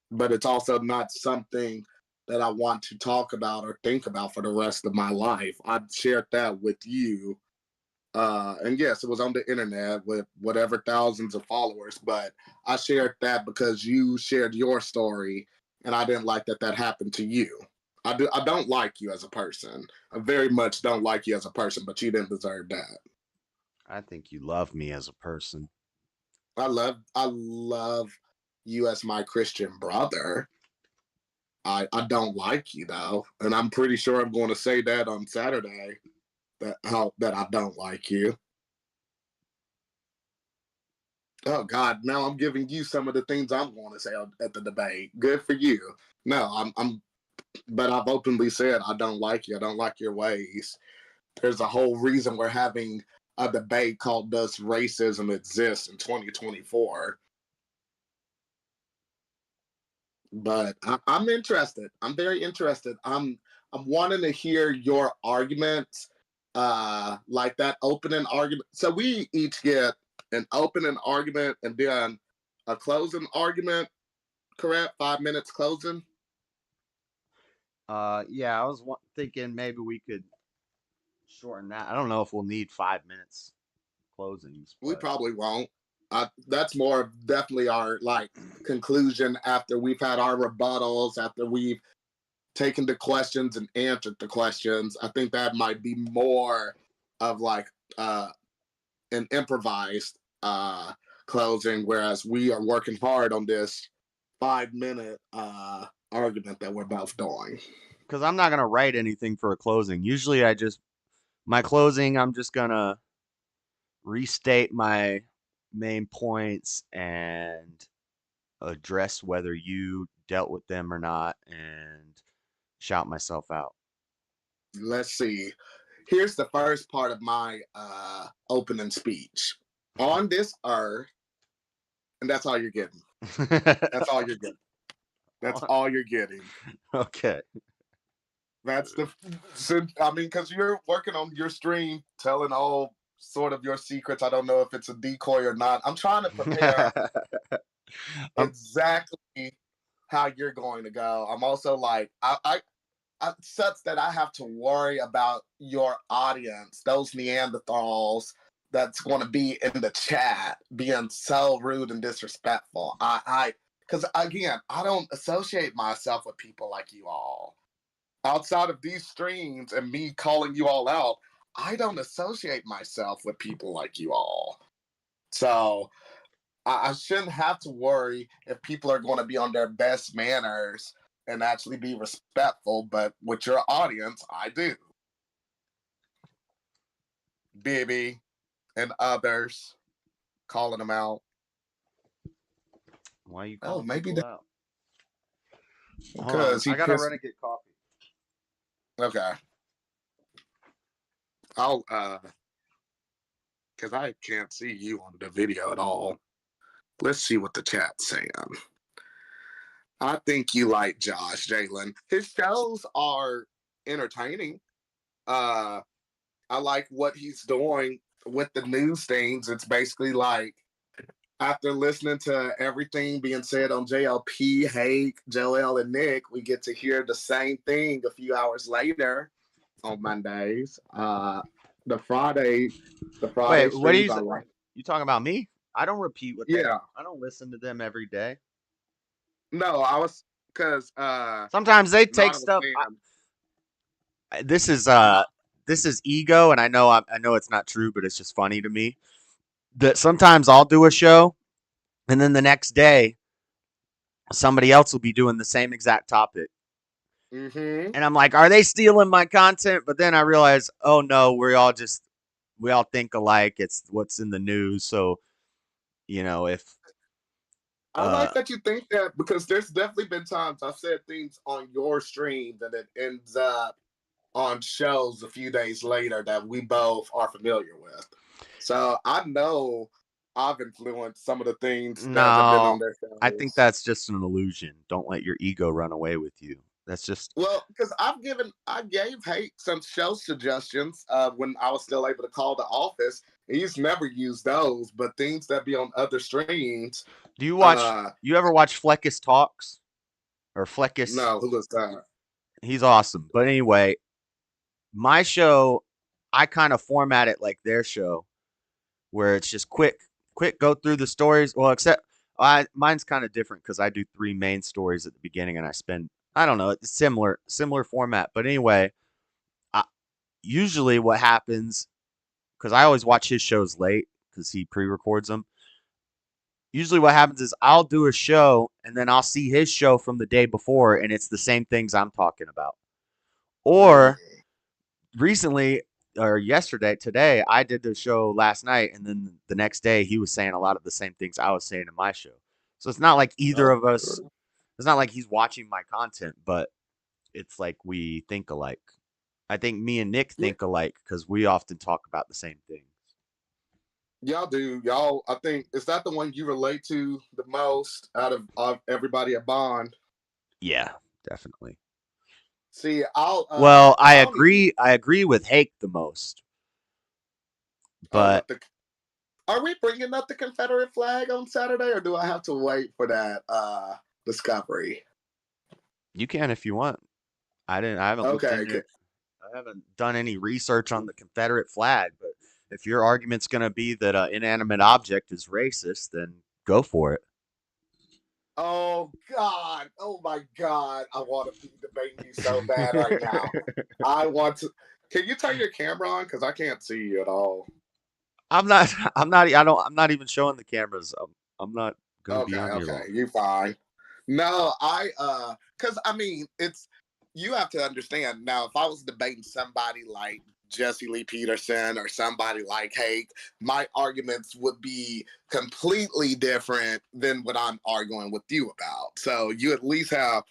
But it's also not something that I want to talk about or think about for the rest of my life. I shared that with you. And yes, it was on the internet with whatever thousands of followers, but I shared that because you shared your story, and I didn't like that happened to you. I don't like you as a person. I very much don't like you as a person, but you didn't deserve that. I think you love me as a person. I love you as my Christian brother. I don't like you though, and I'm pretty sure I'm going to say that on Saturday that I don't like you. Oh God, now I'm giving you some of the things I'm going to say at the debate. Good for you. No, but I've openly said I don't like you. I don't like your ways. There's a whole reason we're having a debate called "Does Racism Exist" in 2024? But I'm interested. I'm very interested. I'm wanting to hear your arguments, like that opening argument. So we each get an opening argument and then a closing argument. Correct? 5 minutes closing. Yeah, I was thinking maybe we could shorten that. I don't know if we'll need 5 minutes closings, We but probably won't. That's more definitely our like conclusion after we've had our rebuttals, after we've taken the questions and answered the questions. I think that might be more of like an improvised closing, whereas we are working hard on this 5 minute argument that we're both doing. because I'm not gonna write anything for a closing. Usually, my closing, I'm just gonna restate my main points and address whether you dealt with them or not, and shout myself out. Let's see. Here's the first part of my opening speech. On this earth, and that's all you're getting. That's all you're getting. That's all you're getting. Okay. That's I mean, because you're working on your stream, telling all sort of your secrets. I don't know if it's a decoy or not. I'm trying to prepare exactly how you're going to go. I'm also like, I sucks that I have to worry about your audience, those Neanderthals that's going to be in the chat being so rude and disrespectful. Because again, I don't associate myself with people like you all. Outside of these streams and me calling you all out, I don't associate myself with people like you all. So I shouldn't have to worry if people are going to be on their best manners and actually be respectful, but with your audience, I do. Bibby and others, calling them out. Why are you calling people out? Because I gotta run and get coffee. Okay. I'll because I can't see you on the video at all. Let's see what the chat's saying. I think you like Josh, Jalen. His shows are entertaining. I like what he's doing with the news things. It's basically like after listening to everything being said on JLP, Hake, Joel, and Nick, we get to hear the same thing a few hours later on Mondays. The Friday Wait, what are streams I like. you talking about me? I don't repeat what Yeah. I don't listen to them every day. No, I was because sometimes they take stuff. This is ego, and I know it's not true, but it's just funny to me that sometimes I'll do a show, and then the next day somebody else will be doing the same exact topic, Mm-hmm. And I'm like, are they stealing my content? But then I realized, oh no, we all think alike. It's what's in the news. So, if I like that you think that because there's definitely been times I've said things on your stream that it ends up on shows a few days later that we both are familiar with. So I know I've influenced some of the things that have been on no, their I think shows. that's just an illusion. Don't let your ego run away with you. That's just Well, because I gave Hate some show suggestions when I was still able to call the office. He's never used those, but things that be on other streams. Do Uh, you ever watch Fleckus Talks or Fleckus? no, who was that? He's awesome. But anyway, my show, I kind of format it like their show, where it's just quick go through the stories. Well, except mine's kind of different because I do 3 main stories at the beginning, and I don't know, it's similar format. But anyway, usually what happens, because I always watch his shows late because he pre-records them. Usually what happens is I'll do a show and then I'll see his show from the day before, and it's the same things I'm talking about. Or recently, or today, I did the show last night, and then the next day he was saying a lot of the same things I was saying in my show. So it's not like either of us, it's not like he's watching my content, but it's like we think alike. I think me and Nick think alike because we often talk about the same things. Y'all do. Y'all, I think, is that the one you relate to the most out of everybody at Bond? Yeah, definitely. See, Well, I I don't even, agree with Hake the most. But are we bringing up the Confederate flag on Saturday, or do I have to wait for that discovery? you can if you want. I haven't looked Okay. into it. I haven't done any research on the Confederate flag, but if your argument's going to be that an inanimate object is racist, then go for it. Oh God! Oh my God! I want to be debating you so bad right now. I want to. Can you turn your camera on? Because I can't see you at all. I'm not. I'm not even showing the cameras. I'm not going to be on here Okay, long. you fine. No, because I mean, it's you have to understand now. If I was debating somebody like Jesse Lee Peterson or somebody like Hake, my arguments would be completely different than what I'm arguing with you about. So you at least have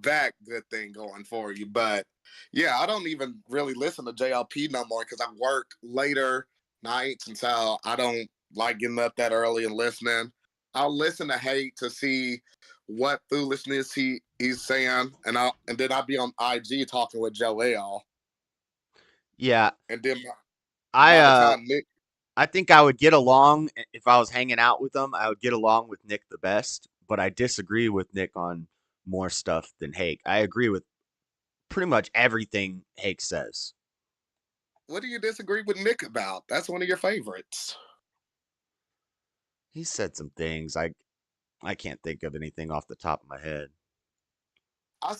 that good thing going for you. But yeah, I don't even really listen to JLP no more because I work later nights, and so I don't like getting up that early and listening. I'll listen to Hate to see what foolishness he's saying, and then I'll be on IG talking with Joel. Yeah. And then by the time Nick, I think I would get along if I was hanging out with them. I would get along with Nick the best, but I disagree with Nick on more stuff than Hake. I agree with pretty much everything Hake says. what do you disagree with Nick about? That's one of your favorites. He said some things. I can't think of anything off the top of my head. I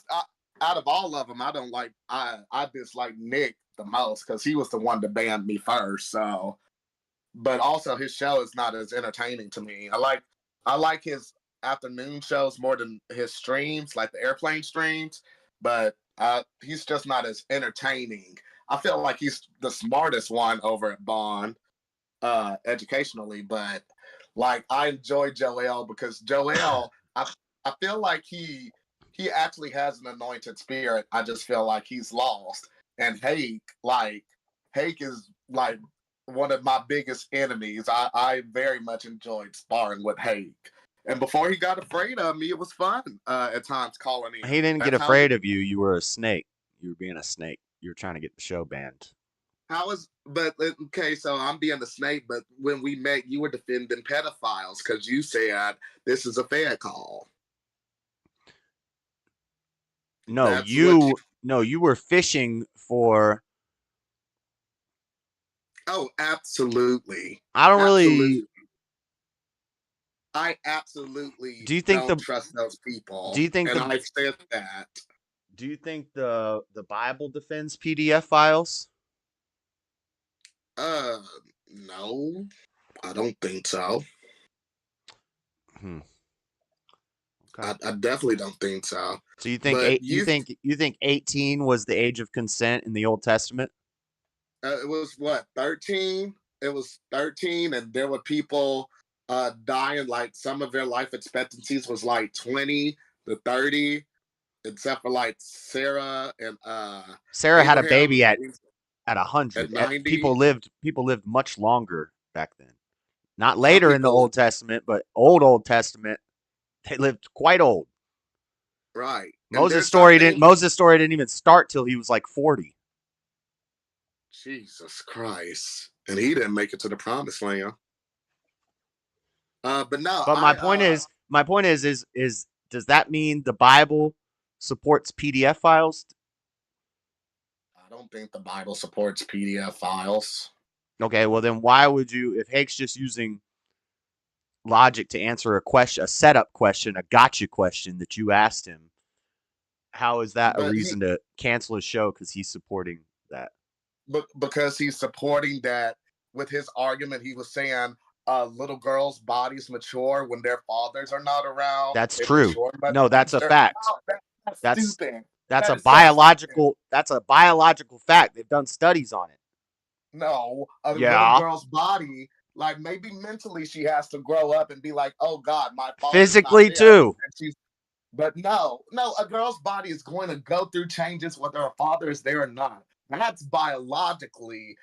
out of all of them, I don't like. I dislike Nick the most because he was the one to ban me first. So, but also his show is not as entertaining to me. I like his afternoon shows more than his streams, like the airplane streams. But he's just not as entertaining. I feel like he's the smartest one over at Bond, educationally. But like I enjoy Joel because Joel, I feel like he actually has an anointed spirit. I just feel like he's lost. And Hake is like one of my biggest enemies. I very much enjoyed sparring with Hake. And before he got afraid of me, it was fun at times calling him. He didn't get That's afraid of you. You were a snake. You were being a snake. You were trying to get the show banned. But okay, so I'm being a snake, but when we met, you were defending pedophiles because you said this is a fair call. No, you were fishing for. Oh, absolutely. I don't absolutely. really. I absolutely Do you think don't trust those people. Do you think and I said that. Do you think the Bible defends PDF files? No, I don't think so. I definitely don't think so. So you think But you think 18 was the age of consent in the Old Testament? it was what, 13? It was 13, and there were people dying. Like some of their life expectancies was like 20 to 30, except for like Sarah and Sarah had a Abraham baby at at 100. 90. People lived much longer back then. Not Some later in the people, Old Testament, but Old Testament, they lived quite old. right? And there's some Moses' story didn't even start till he was like 40. Jesus Christ, and he didn't make it to the promised land. But no, But my point is does that mean the Bible supports PDF files? I don't think the Bible supports PDF files. Okay, well then why would you, if Hake's just using logic to answer a setup question, a gotcha question that you asked him, how is that a reason to cancel his show because he's supporting that? Because he's supporting that with his argument. He was saying little girls' bodies mature when their fathers are not around. That's true. No, that's a fact. That's stupid. That's a biological fact. They've done studies on it. No, a little girl's body, like maybe mentally she has to grow up and be like, oh God, my father's physically not there. too. But no, a girl's body is going to go through changes whether her father is there or not. That's biologically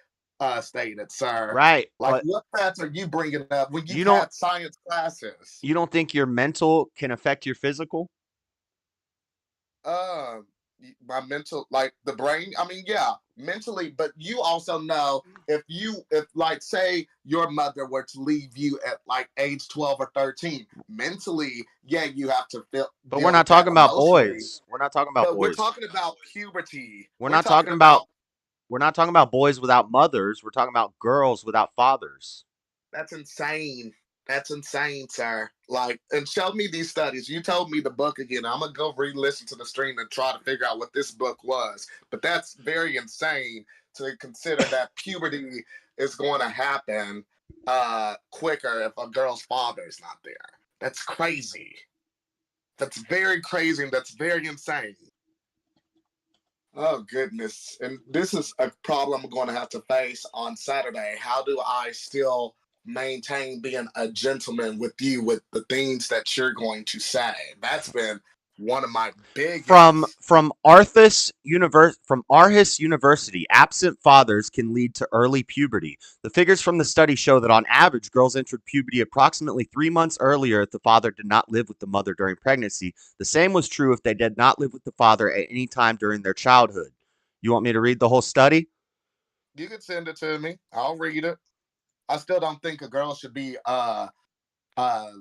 stated, sir. Right. Like, what facts are you bringing up when you had science classes? You don't think your mental can affect your physical? My mental, like the brain. I mean, yeah, mentally. But you also know if like, say your mother were to leave you at like age 12 or 13, mentally, yeah, you have to feel. But we're not talking about boys. We're not talking about boys. We're talking about puberty. We're not talking about boys without mothers. We're talking about girls without fathers. That's insane. That's insane, sir. Like, and show me these studies. You told me the book again. I'm gonna go re-listen to the stream and try to figure out what this book was. But that's very insane to consider that puberty is going to happen quicker if a girl's father is not there. That's crazy. That's very crazy, and that's very insane. Oh, goodness. And this is a problem I'm going to have to face on Saturday. How do I still maintain being a gentleman with you with the things that you're going to say? That's been one of my biggest. From Arhus University, absent fathers can lead to early puberty. The figures from the study show that on average, girls entered puberty approximately 3 months earlier if the father did not live with the mother during pregnancy. The same was true if they did not live with the father at any time during their childhood. You want me to read the whole study? You can send it to me. I'll read it. I still don't think a girl should be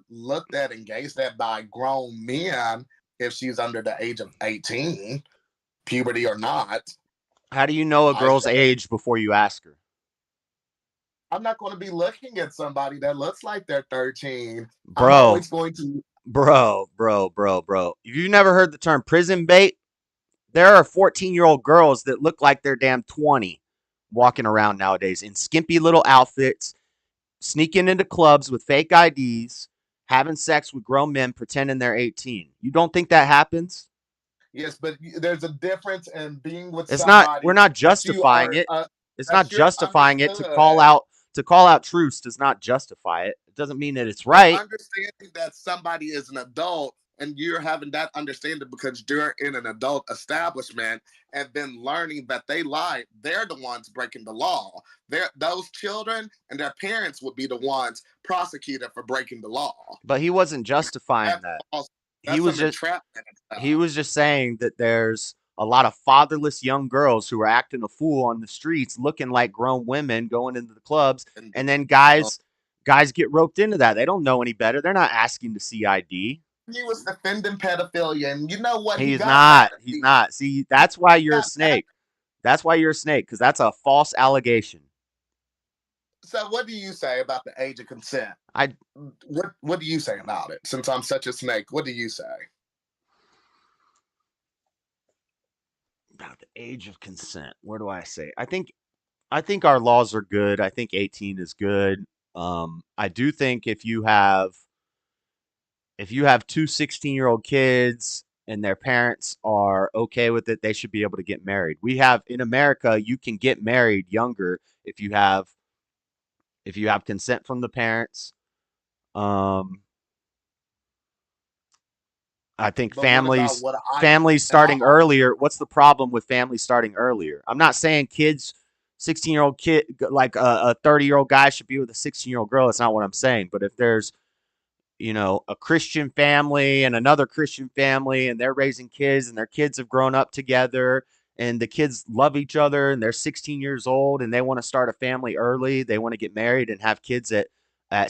looked at and gazed at by grown men if she's under the age of 18, puberty or not. How do you know a girl's age before you ask her? I'm not going to be looking at somebody that looks like they're 13. Bro. I'm always going to. Bro. Have you never heard the term prison bait? There are 14-year-old girls that look like they're damn 20 walking around nowadays in skimpy little outfits, sneaking into clubs with fake IDs, having sex with grown men pretending they're 18. You don't think that happens? Yes, but there's a difference in being with it's somebody. Not. We're not justifying it. It's not justifying it to call out truths. Does not justify it. It doesn't mean that it's right. Understanding that somebody is an adult and you're having that understanding because you're in an adult establishment, and then learning that they lie, they're the ones breaking the law. Those children and their parents would be the ones prosecuted for breaking the law. But he wasn't justifying that. He was just saying that there's a lot of fatherless young girls who are acting a fool on the streets, looking like grown women, going into the clubs, and then guys get roped into that. They don't know any better. They're not asking to see ID. He was defending pedophilia, and you know what? He's not. See, that's why you're a snake. That's why you're a snake, because that's a false allegation. So what do you say about the age of consent? What do you say about it? Since I'm such a snake, what do you say? About the age of consent. Where do I say? I think our laws are good. I think 18 is good. I do think if you have if you have two 16-year-old kids and their parents are okay with it, they should be able to get married. We have in America, you can get married younger if you have consent from the parents. I think But what about what families and I starting earlier. What's the problem with families starting earlier? I'm not saying kids, 16-year-old kid, like a 30-year-old guy should be with a 16-year-old girl. That's not what I'm saying. But if there's, a Christian family and another Christian family, and they're raising kids, and their kids have grown up together, and the kids love each other, and they're 16 years old, and they want to start a family early, they want to get married and have kids at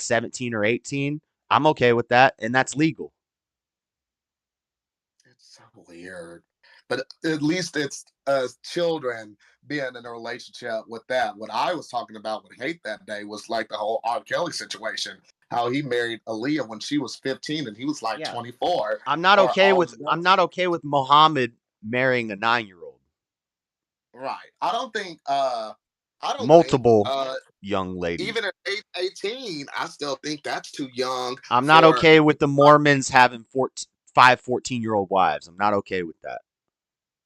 17 or 18. I'm okay with that, and that's legal. It's so weird. But at least it's children being in a relationship with that. What I was talking about with hate that day was like the whole R. Kelly situation. How he married Aaliyah when she was 15 and he was like 24. I'm not okay with Muhammad marrying a 9-year-old. Right. I don't think Multiple young ladies. Even at 18, I still think that's too young. I'm not okay with the Mormons having 5 14-year-old wives. I'm not okay with that.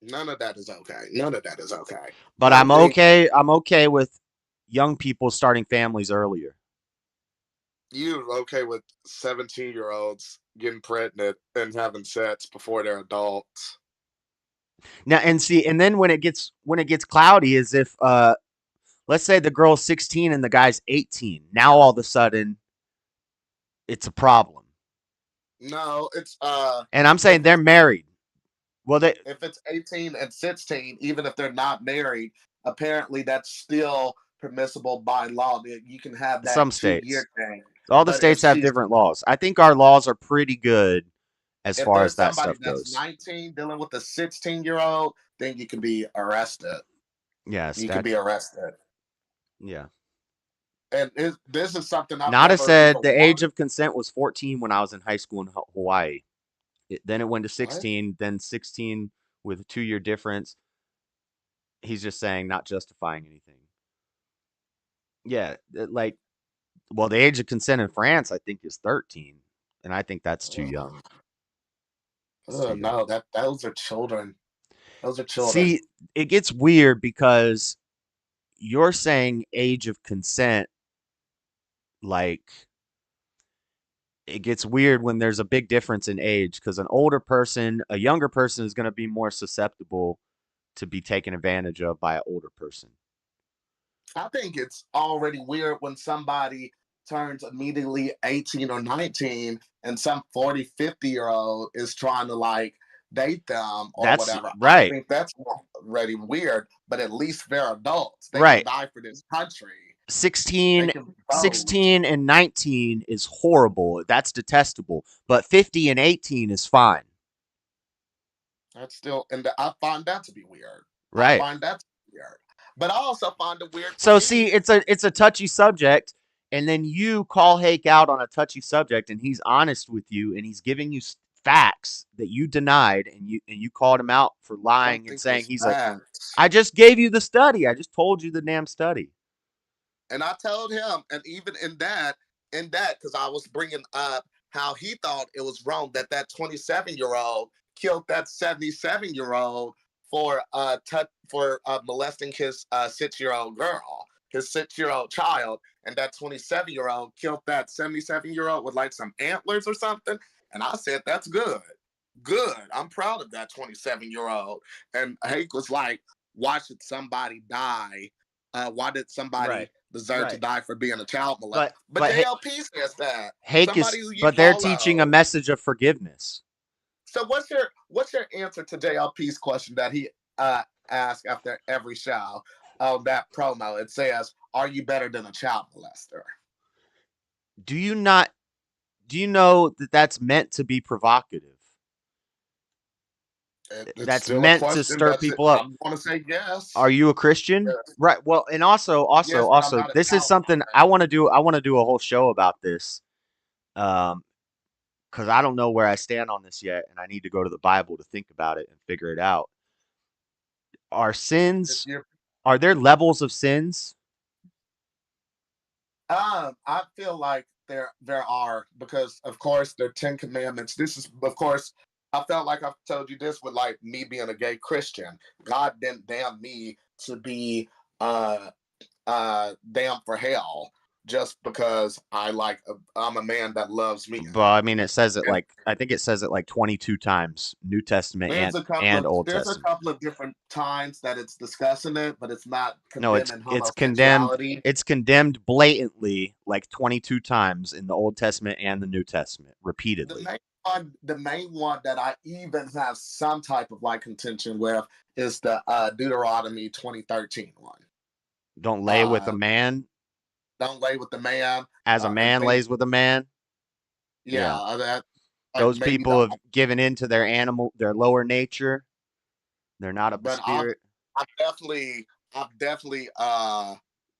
None of that is okay. None of that is okay. But I'm okay with young people starting families earlier. You're okay with 17-year-olds getting pregnant and having sex before they're adults. Now and then when it gets cloudy is if let's say the girl's 16 and the guy's 18. Now all of a sudden it's a problem. No, it's and I'm saying they're married. Well, if it's 18 and 16, even if they're not married, apparently that's still permissible by law. You can have that some states. 2-year thing. All the states have different laws. I think our laws are pretty good as far as that stuff goes. If there's somebody that's 19 dealing with a 16-year-old, then you can be arrested. Yes, you can be arrested. Yeah. And this is something I've Nada said the age of consent was 14 when I was in high school in Hawaii. Then it went to 16, what? Then 16 with a 2-year difference. He's just saying, not justifying anything. Yeah, well, the age of consent in France, I think, is 13, and I think that's too young. No, those are children. Those are children. See, it gets weird because you're saying age of consent, like, it gets weird when there's a big difference in age because a younger person is going to be more susceptible to be taken advantage of by an older person. I think it's already weird when somebody turns immediately 18 or 19 and some 40, 50-year-old is trying to date them or whatever. Right. I think that's already weird, but at least they're adults. They can die for this country. 16 and 19 is horrible. That's detestable. But 50 and 18 is fine. That's still, and I find that to be weird. Right. I find that to be weird. But I also find it weird. So see, it's a touchy subject, and then you call Hake out on a touchy subject, and he's honest with you, and he's giving you facts that you denied, and you called him out for lying and saying he's like, I just gave you the study. I just told you the damn study. And I told him, and even in that, because I was bringing up how he thought it was wrong that 27-year-old killed that 77-year-old for molesting his 6-year-old girl, his 6-year-old child, and that 27-year-old killed that 77-year-old with some antlers or something. And I said, that's good. Good. I'm proud of that 27-year-old. And Hake was like, why should somebody die? Why did somebody deserve to die for being a child molester? But JLP says that. But they're teaching a message of forgiveness. So what's your answer to JLP's question that he asks after every show of that promo? It says, "Are you better than a child molester?" Do you know that that's meant to be provocative? That's meant to stir people up. I want to say yes. Are you a Christian? Yes. Right. Well, and also, yes, this is something I want to do. I want to do a whole show about this, because I don't know where I stand on this yet, and I need to go to the Bible to think about it and figure it out. Are there levels of sins? I feel like there are, because of course there are 10 commandments. This is, of course, I felt like I've told you this with like me being a gay Christian. God didn't damn me to be damned for hell just because I'm a man that loves men. Well, I mean, it says it And like I think it says it like 22 times, New Testament and Old there's a Testament. couple of different times that it's discussing it, but it's not No, condemning it's condemned. homosexuality. It's condemned blatantly like 22 times in the Old Testament and the New Testament, repeatedly. The main one that I even have some type of like contention with is the Deuteronomy 20:13 one. Don't lay with a man Don't lay with the man. as a man lays with a man. Yeah, that Those maybe people have given in to their lower nature. They're not of the but spirit. I've definitely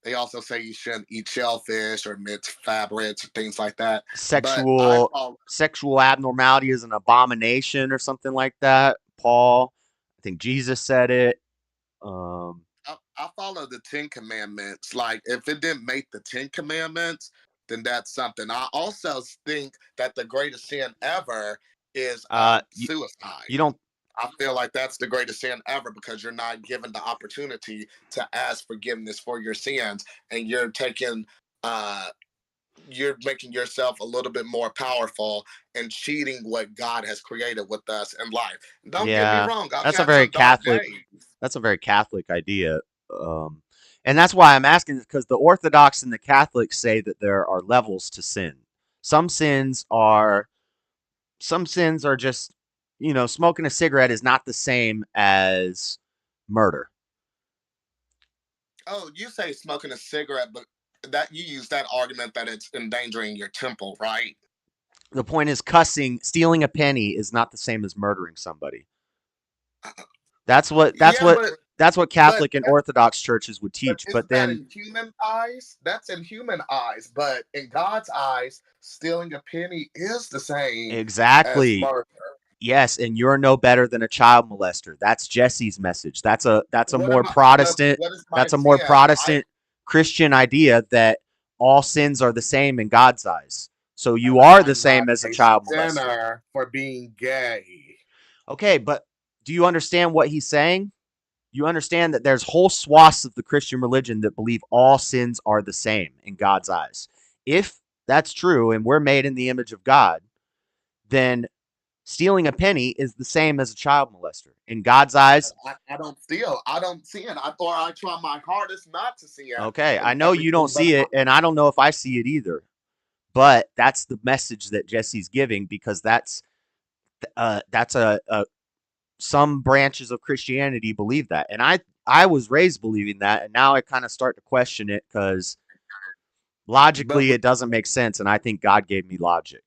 they also say you shouldn't eat shellfish or mixed fabrics or things like that. Sexual abnormality is an abomination or something like that. Paul, I think Jesus said it. I follow the 10 Commandments. Like, if it didn't make the 10 Commandments, then that's something. I also think that the greatest sin ever is suicide. You don't. I feel like that's the greatest sin ever because you're not given the opportunity to ask forgiveness for your sins, and you're making yourself a little bit more powerful and cheating what God has created with us in life. Don't get me wrong. That's a very Catholic. That's a very Catholic idea. And that's why I'm asking, because the Orthodox and the Catholics say that there are levels to sin. Some sins are just, smoking a cigarette is not the same as murder. Oh, you say smoking a cigarette, but that you use that argument that it's endangering your temple, right? The point is, stealing a penny is not the same as murdering somebody. That's what Catholic and Orthodox churches would teach. But then, in human eyes, that's in human eyes. But in God's eyes, stealing a penny is the same. Exactly. As murder. Yes, and you're no better than a child molester. That's Jesse's message. That's a more Protestant. That's a more Protestant Christian idea that all sins are the same in God's eyes. So you are the same as a child molester for being gay. Okay, but do you understand what he's saying? You understand that there's whole swaths of the Christian religion that believe all sins are the same in God's eyes. If that's true and we're made in the image of God, then stealing a penny is the same as a child molester. In God's eyes, I don't steal. I don't see it. Or I try my hardest not to see it. Okay, I know you don't see it, and I don't know if I see it either. But that's the message that Jesse's giving, because that's some branches of Christianity believe that. And I was raised believing that, and now I kind of start to question it because logically it doesn't make sense, and I think God gave me logic.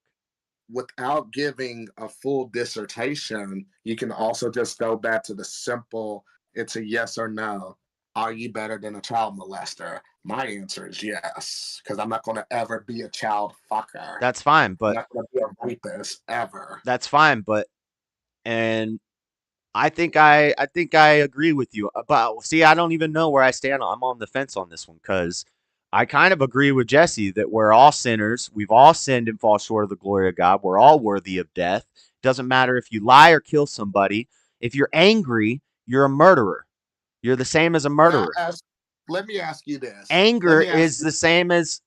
Without giving a full dissertation, you can also just go back to the simple, it's a yes or no. Are you better than a child molester? My answer is yes, because I'm not going to ever be a child fucker. That's fine, but I'm not going to be a rapist ever. That's fine, and I think I agree with you. But see, I don't even know where I stand. I'm on the fence on this one because I kind of agree with Jesse that we're all sinners. We've all sinned and fall short of the glory of God. We're all worthy of death. Doesn't matter if you lie or kill somebody. If you're angry, you're a murderer. You're the same as a murderer. Let me ask you this. Anger is the same as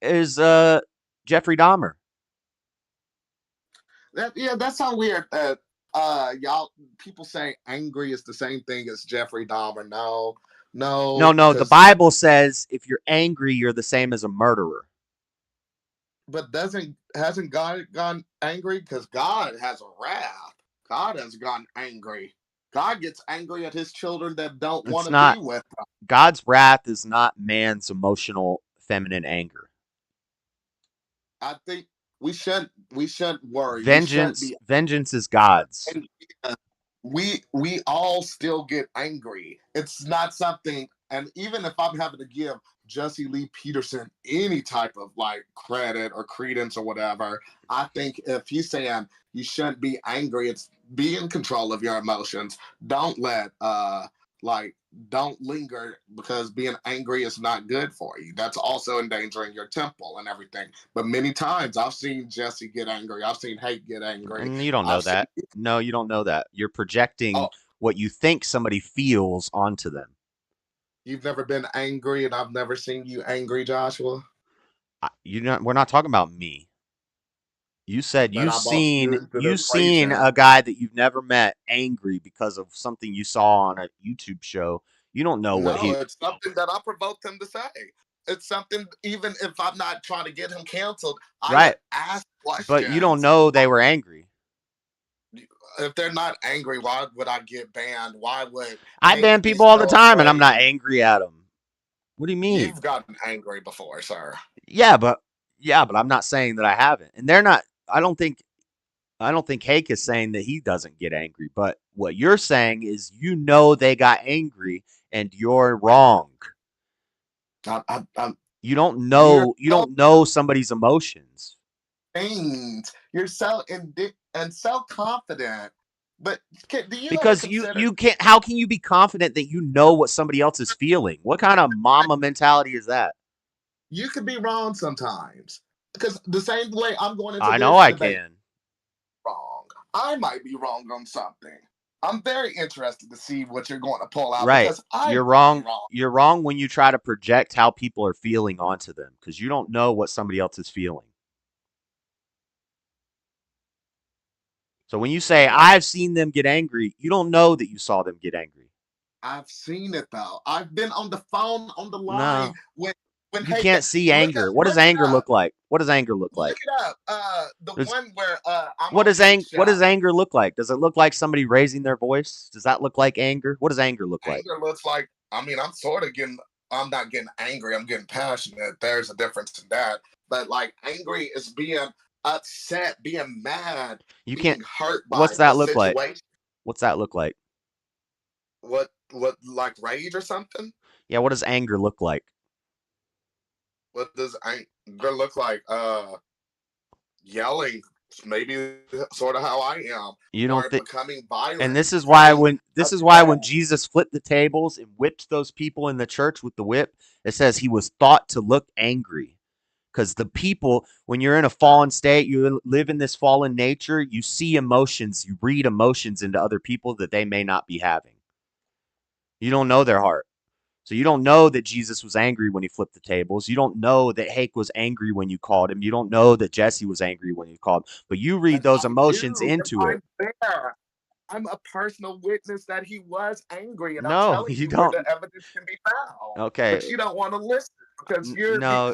Jeffrey Dahmer. That sounds weird. People say angry is the same thing as Jeffrey Dahmer. No. The Bible says if you're angry, you're the same as a murderer. But hasn't God gone angry? Because God has a wrath. God has gone angry. God gets angry at his children that don't want to be with him. God's wrath is not man's emotional feminine anger. I think we shouldn't worry. Vengeance is God's. We all still get angry. It's not something, and even if I'm having to give Jesse Lee Peterson any type of like credit or credence or whatever, I think if he's saying you shouldn't be angry, it's be in control of your emotions. Don't let Like, don't linger because being angry is not good for you. That's also endangering your temple and everything. But many times I've seen Jesse get angry. I've seen Hate get angry. And you don't know I've seen, that. No, you don't know that. You're projecting oh, what you think somebody feels onto them. you've never been angry, and I've never seen you angry, Joshua. We're not talking about me. You said But I brought you into the you seen equation. a guy that you've never met angry because of something you saw on a YouTube show. You don't know what No, he it's something that I provoked him to say. It's something, even if I'm not trying to get him canceled, I right, would ask but you don't questions. know they were angry. If they're not angry, why would I get banned? Why would I Hate ban be people all the so time, and I'm afraid? not angry at them. What do you mean? You've gotten angry before, sir. Yeah, but I'm not saying that I haven't. And they're not. I don't think Hake is saying that he doesn't get angry. But what you're saying is, they got angry, and you're wrong. You don't You're know. You so don't know somebody's emotions. things. You're so and so confident. But do you ever Because consider you can't. How can you be confident that you know what somebody else is feeling? What kind of mama mentality is that? you could be wrong sometimes? Because the same way I'm going into I know this I debate can. wrong. I might be wrong on something. I'm very interested to see what you're going to pull out Right. because I You're might be wrong. wrong. You're wrong when you try to project how people are feeling onto them because you don't know what somebody else is feeling. So when you say I've seen them get angry, you don't know that you saw them get angry. I've seen it though. I've been on the phone on the line No. when You Hate can't see anger. What does look it anger up. look like? What does anger look Look like? it up. The There's, one where I'm on Hate's what does show. anger look like? Does it look like somebody raising their voice? Does that look like anger? What does anger look like? Anger looks like, I mean, I'm not getting angry. I'm getting passionate. There's a difference in that. But like angry is being upset, being mad, You being can't. hurt by What's that a look like? situation. What's that look like? What like rage or something? Yeah, what does anger look like? What does anger look like? Yelling, maybe sort of how I am, You don't or think. becoming And violent, this is why becoming when upset. Jesus flipped the tables and whipped those people in the church with the whip, it says he was thought to look angry. Because the people, when you're in a fallen state, you live in this fallen nature, you see emotions, you read emotions into other people that they may not be having. You don't know their heart. So you don't know that Jesus was angry when he flipped the tables. You don't know that Hake was angry when you called him. You don't know that Jesse was angry when you called him. But you read And those I emotions do if into it. I'm there. I'm a personal witness that he was angry, and I'm No, telling you you where don't. the evidence can be found. Okay. But you don't want to listen because No,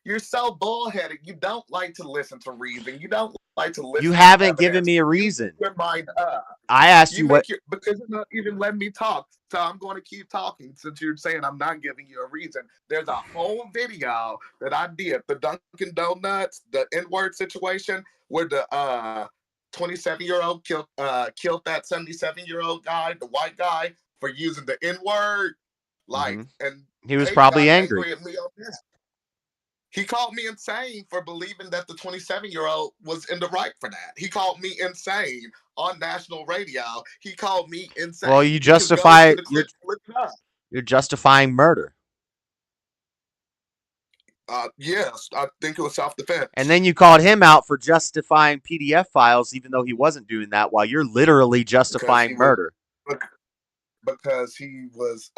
you're so bullheaded. You don't like to listen to reason. You don't like to you listen to haven't given evidence. me a You reason. make your mind up. I asked You you what. make your because you're not even letting me talk. So I'm going to keep talking since you're saying I'm not giving you a reason. There's a whole video that I did, the Dunkin' Donuts, the N-word situation, where the 27-year-old killed that 77-year-old guy, the white guy, for using the N-word. Like, and He was Hate probably got angry. angry at me on this. He called me insane for believing that the 27-year-old was in the right for that. He called me insane on national radio. He called me insane. Well, you You can go justify to the clip, look it up. you're justifying murder. Yes, I think it was self-defense. And then you called him out for justifying PDF files, even though he wasn't doing that, while you're literally justifying murder. Because he was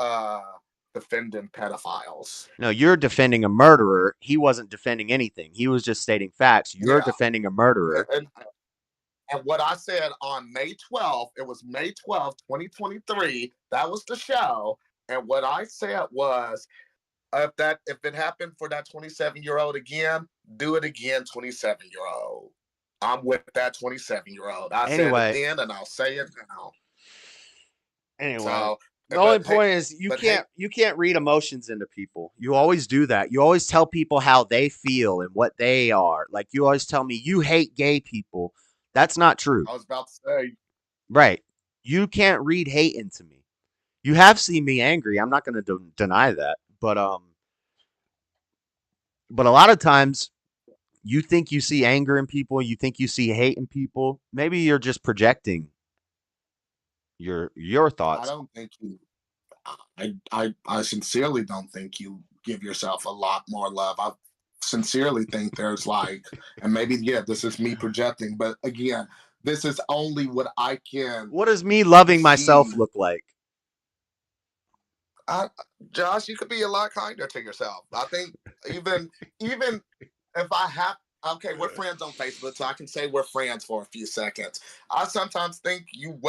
defending pedophiles. No, you're defending a murderer. He wasn't defending anything. He was just stating facts. You're Yeah. defending a murderer. And what I said on May 12th, it was May 12th, 2023. That was the show. And what I said was, if it happened for that 27-year-old again, do it again, 27-year-old. I'm with that 27-year-old. I said it then, and I'll say it now. Anyway, so, the only point is you can't read emotions into people. You always do that. You always tell people how they feel and what they are. Like you always tell me you hate gay people. That's not true. I was about to say. Right. You can't read hate into me. You have seen me angry. I'm not going to deny that. But a lot of times you think you see anger in people, you think you see hate in people. Maybe you're just projecting. Your I thoughts. don't think you. I sincerely don't think you give yourself a lot more love. I sincerely think there's like, and maybe yeah, this is me projecting, but again, this is only what I can What does me loving myself see. look like? I, Josh, you could be a lot kinder to yourself. I think even if I have okay, we're friends on Facebook, so I can say we're friends for a few seconds. I sometimes think you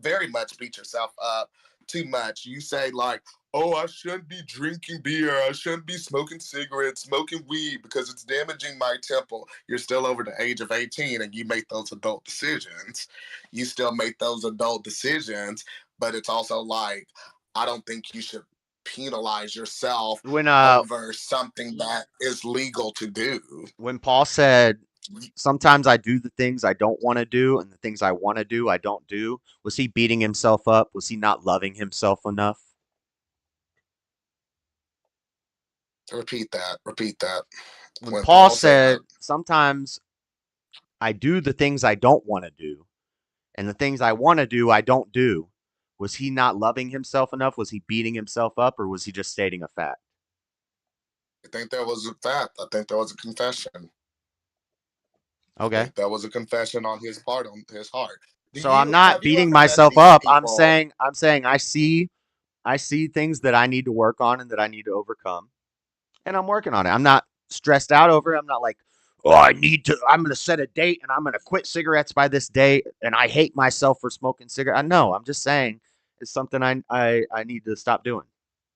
very much beat yourself up too much. You say like, oh, I shouldn't be drinking beer, I shouldn't be smoking cigarettes, smoking weed because it's damaging my temple. You're still over the age of 18 and you make those adult decisions. You still make those adult decisions, but it's also like I don't think you should penalize yourself When over something that is legal to do. when Paul said, sometimes I do the things I don't want to do, and the things I want to do, I don't do. Was he beating himself up? Was he not loving himself enough? Repeat that. Repeat that. When When Paul Paul said, said, sometimes I do the things I don't want to do, and the things I want to do, I don't do. Was he not loving himself enough? Was he beating himself up, or was he just stating a fact? I think there was a fact. I think there was a confession. I Okay. think that was a confession on his part, on his heart. So I'm Have not you beating ever met myself these up. people? I'm saying I see things that I need to work on and that I need to overcome, and I'm working on it. I'm not stressed out over it. I'm not like, oh, I'm going to set a date and I'm going to quit cigarettes by this date, and I hate myself for smoking cigarettes. No, I'm just saying it's something I need to stop doing.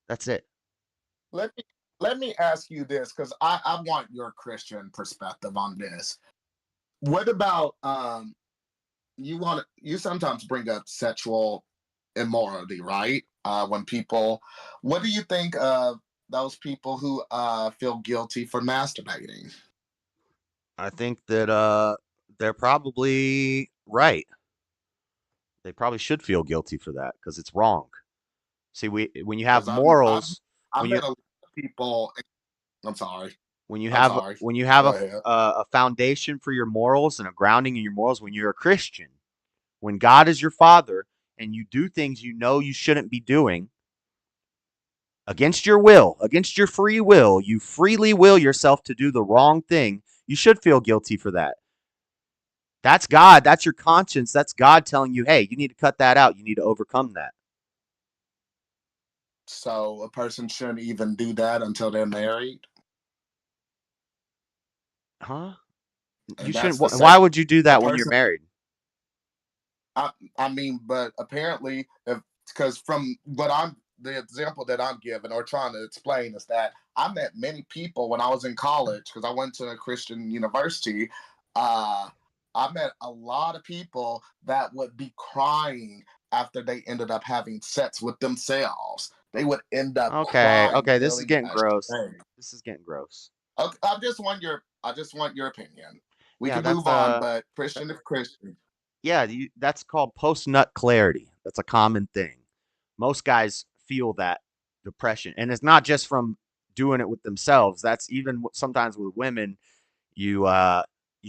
That's it. Let me let me ask you this because I want your Christian perspective on this. What about you sometimes bring up sexual immorality, right? When people, what do you think of those people who feel guilty for masturbating? I think that they're probably right. They probably should feel guilty for that because it's wrong. See, when you have Because I've morals, I when you met a lot of people. I'm sorry. when you I'm have sorry. when you have Go ahead. a foundation for your morals and a grounding in your morals, when you're a Christian, when God is your father and you do things you know you shouldn't be doing against your will, against your free will, you freely will yourself to do the wrong thing, you should feel guilty for that. That's God. That's your conscience. That's God telling you, hey, you need to cut that out. You need to overcome that. So a person shouldn't even do that until they're married. Huh? You And shouldn't. that's the Why same. would you do A that when you're person. married? I mean, but apparently, if because from what I'm the example that I'm giving or trying to explain is that I met many people when I was in college because I went to a Christian university. Uh, I met a lot of people that would be crying after they ended up having sex with themselves. They would end up Okay. crying, Okay. This is feeling getting gross. ashamed. This is getting gross. Okay, I just want your opinion. We Yeah, can that's move on, but Christian is Christian. yeah, that's called post nut clarity. That's a common thing. Most guys feel that depression, and it's not just from doing it with themselves. That's even sometimes with women. You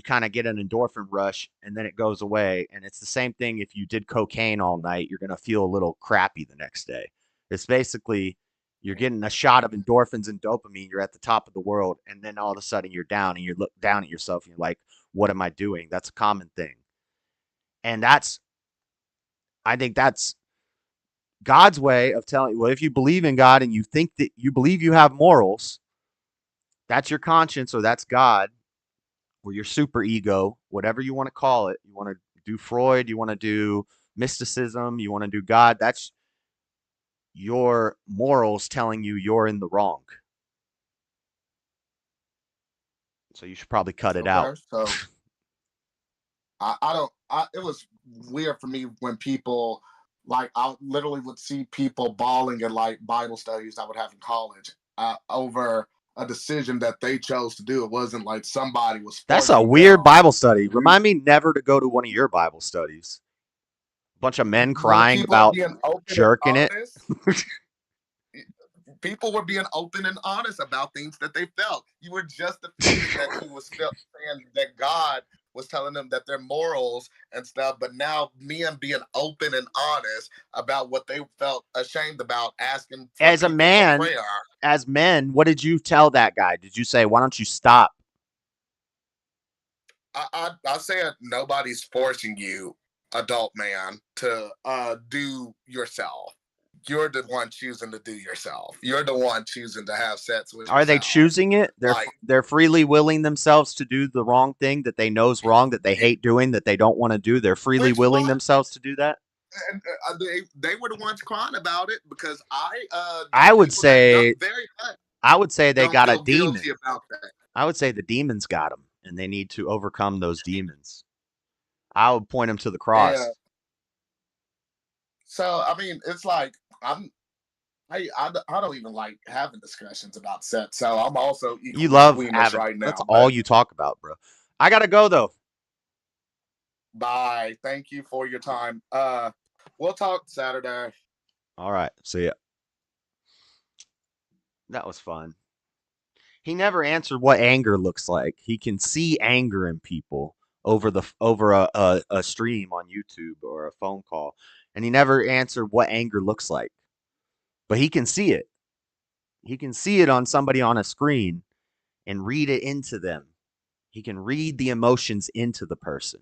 kind of get an endorphin rush, and then it goes away. And it's the same thing if you did cocaine all night. You're gonna feel a little crappy the next day. It's basically you're getting a shot of endorphins and dopamine. You're at the top of the world, and then all of a sudden you're down, and you look down at yourself, and you're like, "What am I doing?" That's a common thing. And I think that's God's way of telling you, well, if you believe in God and you think that you believe you have morals, that's your conscience or that's God or your super ego, whatever you want to call it. You want to do Freud, you want to do mysticism, you want to do God. That's your morals telling you you're in the wrong. So you should probably cut it out. Okay, so I don't. It was weird for me when people like I literally would see people bawling at like Bible studies I would have in college over a decision that they chose to do. It wasn't like somebody was That's a forcing weird them. Bible study. Remind me never to go to one of your Bible studies. Bunch of men When the crying people are about being open and jerking it. honest, people were being open and honest about things that they felt. You were justifying that you was saying that God was telling them that their morals and stuff, but now men being open and honest about what they felt ashamed about asking for As a people for man, prayer. as men, what did you tell that guy? Did you say, why don't you stop? I said nobody's forcing you, adult man, to do yourself. You're the one choosing to do yourself. You're the one choosing to have sex with Are they yourself. choosing it? They're freely willing themselves to do the wrong thing that they know is wrong, that they hate doing, that they don't want to do. They're freely willing themselves to do that. And they were the ones crying about it because I would say very much I would say they don't got a feel demon. guilty about that. I would say the demons got them, and they need to overcome those demons. I would point them to the cross. Yeah. So I mean, it's like I don't even like having discussions about sex. So I'm also equally You love squeamish having. right now. That's all you talk about, bro. I gotta go though. Bye. Thank you for your time. We'll talk Saturday. All right. See ya. That was fun. He never answered what anger looks like. He can see anger in people over a stream on YouTube or a phone call, and he never answered what anger looks like. But he can see it. He can see it on somebody on a screen and read it into them. He can read the emotions into the person,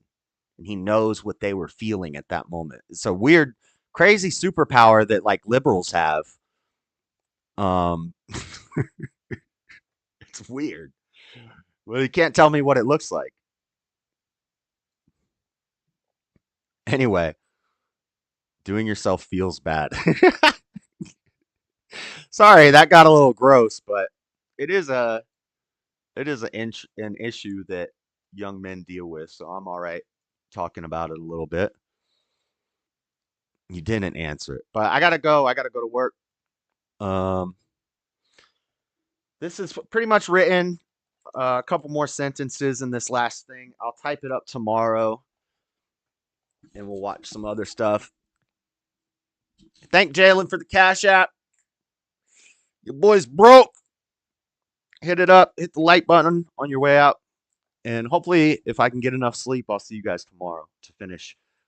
and he knows what they were feeling at that moment. It's a weird, crazy superpower that like liberals have. It's weird. Well, you can't tell me what it looks like. Anyway, doing yourself feels bad. Sorry, that got a little gross, but it is an issue that young men deal with, so I'm all right talking about it a little bit. You didn't answer it, but I gotta go. I gotta go to work. This is pretty much written. A couple more sentences in this last thing. I'll type it up tomorrow, and we'll watch some other stuff. Thank Jalen for the Cash App. Your boy's broke. Hit it up. Hit the like button on your way out. And hopefully, if I can get enough sleep, I'll see you guys tomorrow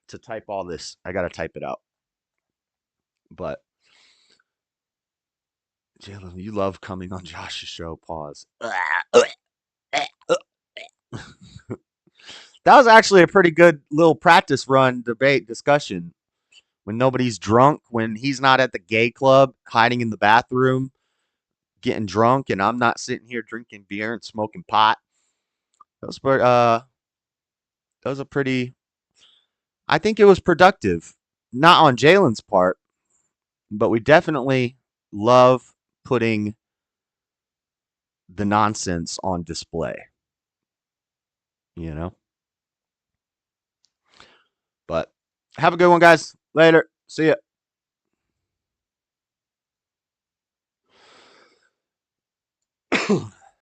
to type all this. I got to type it out. But, Jalen, you love coming on Josh's show. Pause. That was actually a pretty good little practice run debate discussion. When nobody's drunk, when he's not at the gay club, hiding in the bathroom, getting drunk, and I'm not sitting here drinking beer and smoking pot. That was a pretty. I think it was productive, not on Jalen's part, but we definitely love putting the nonsense on display. You know. But have a good one, guys. Later. See ya.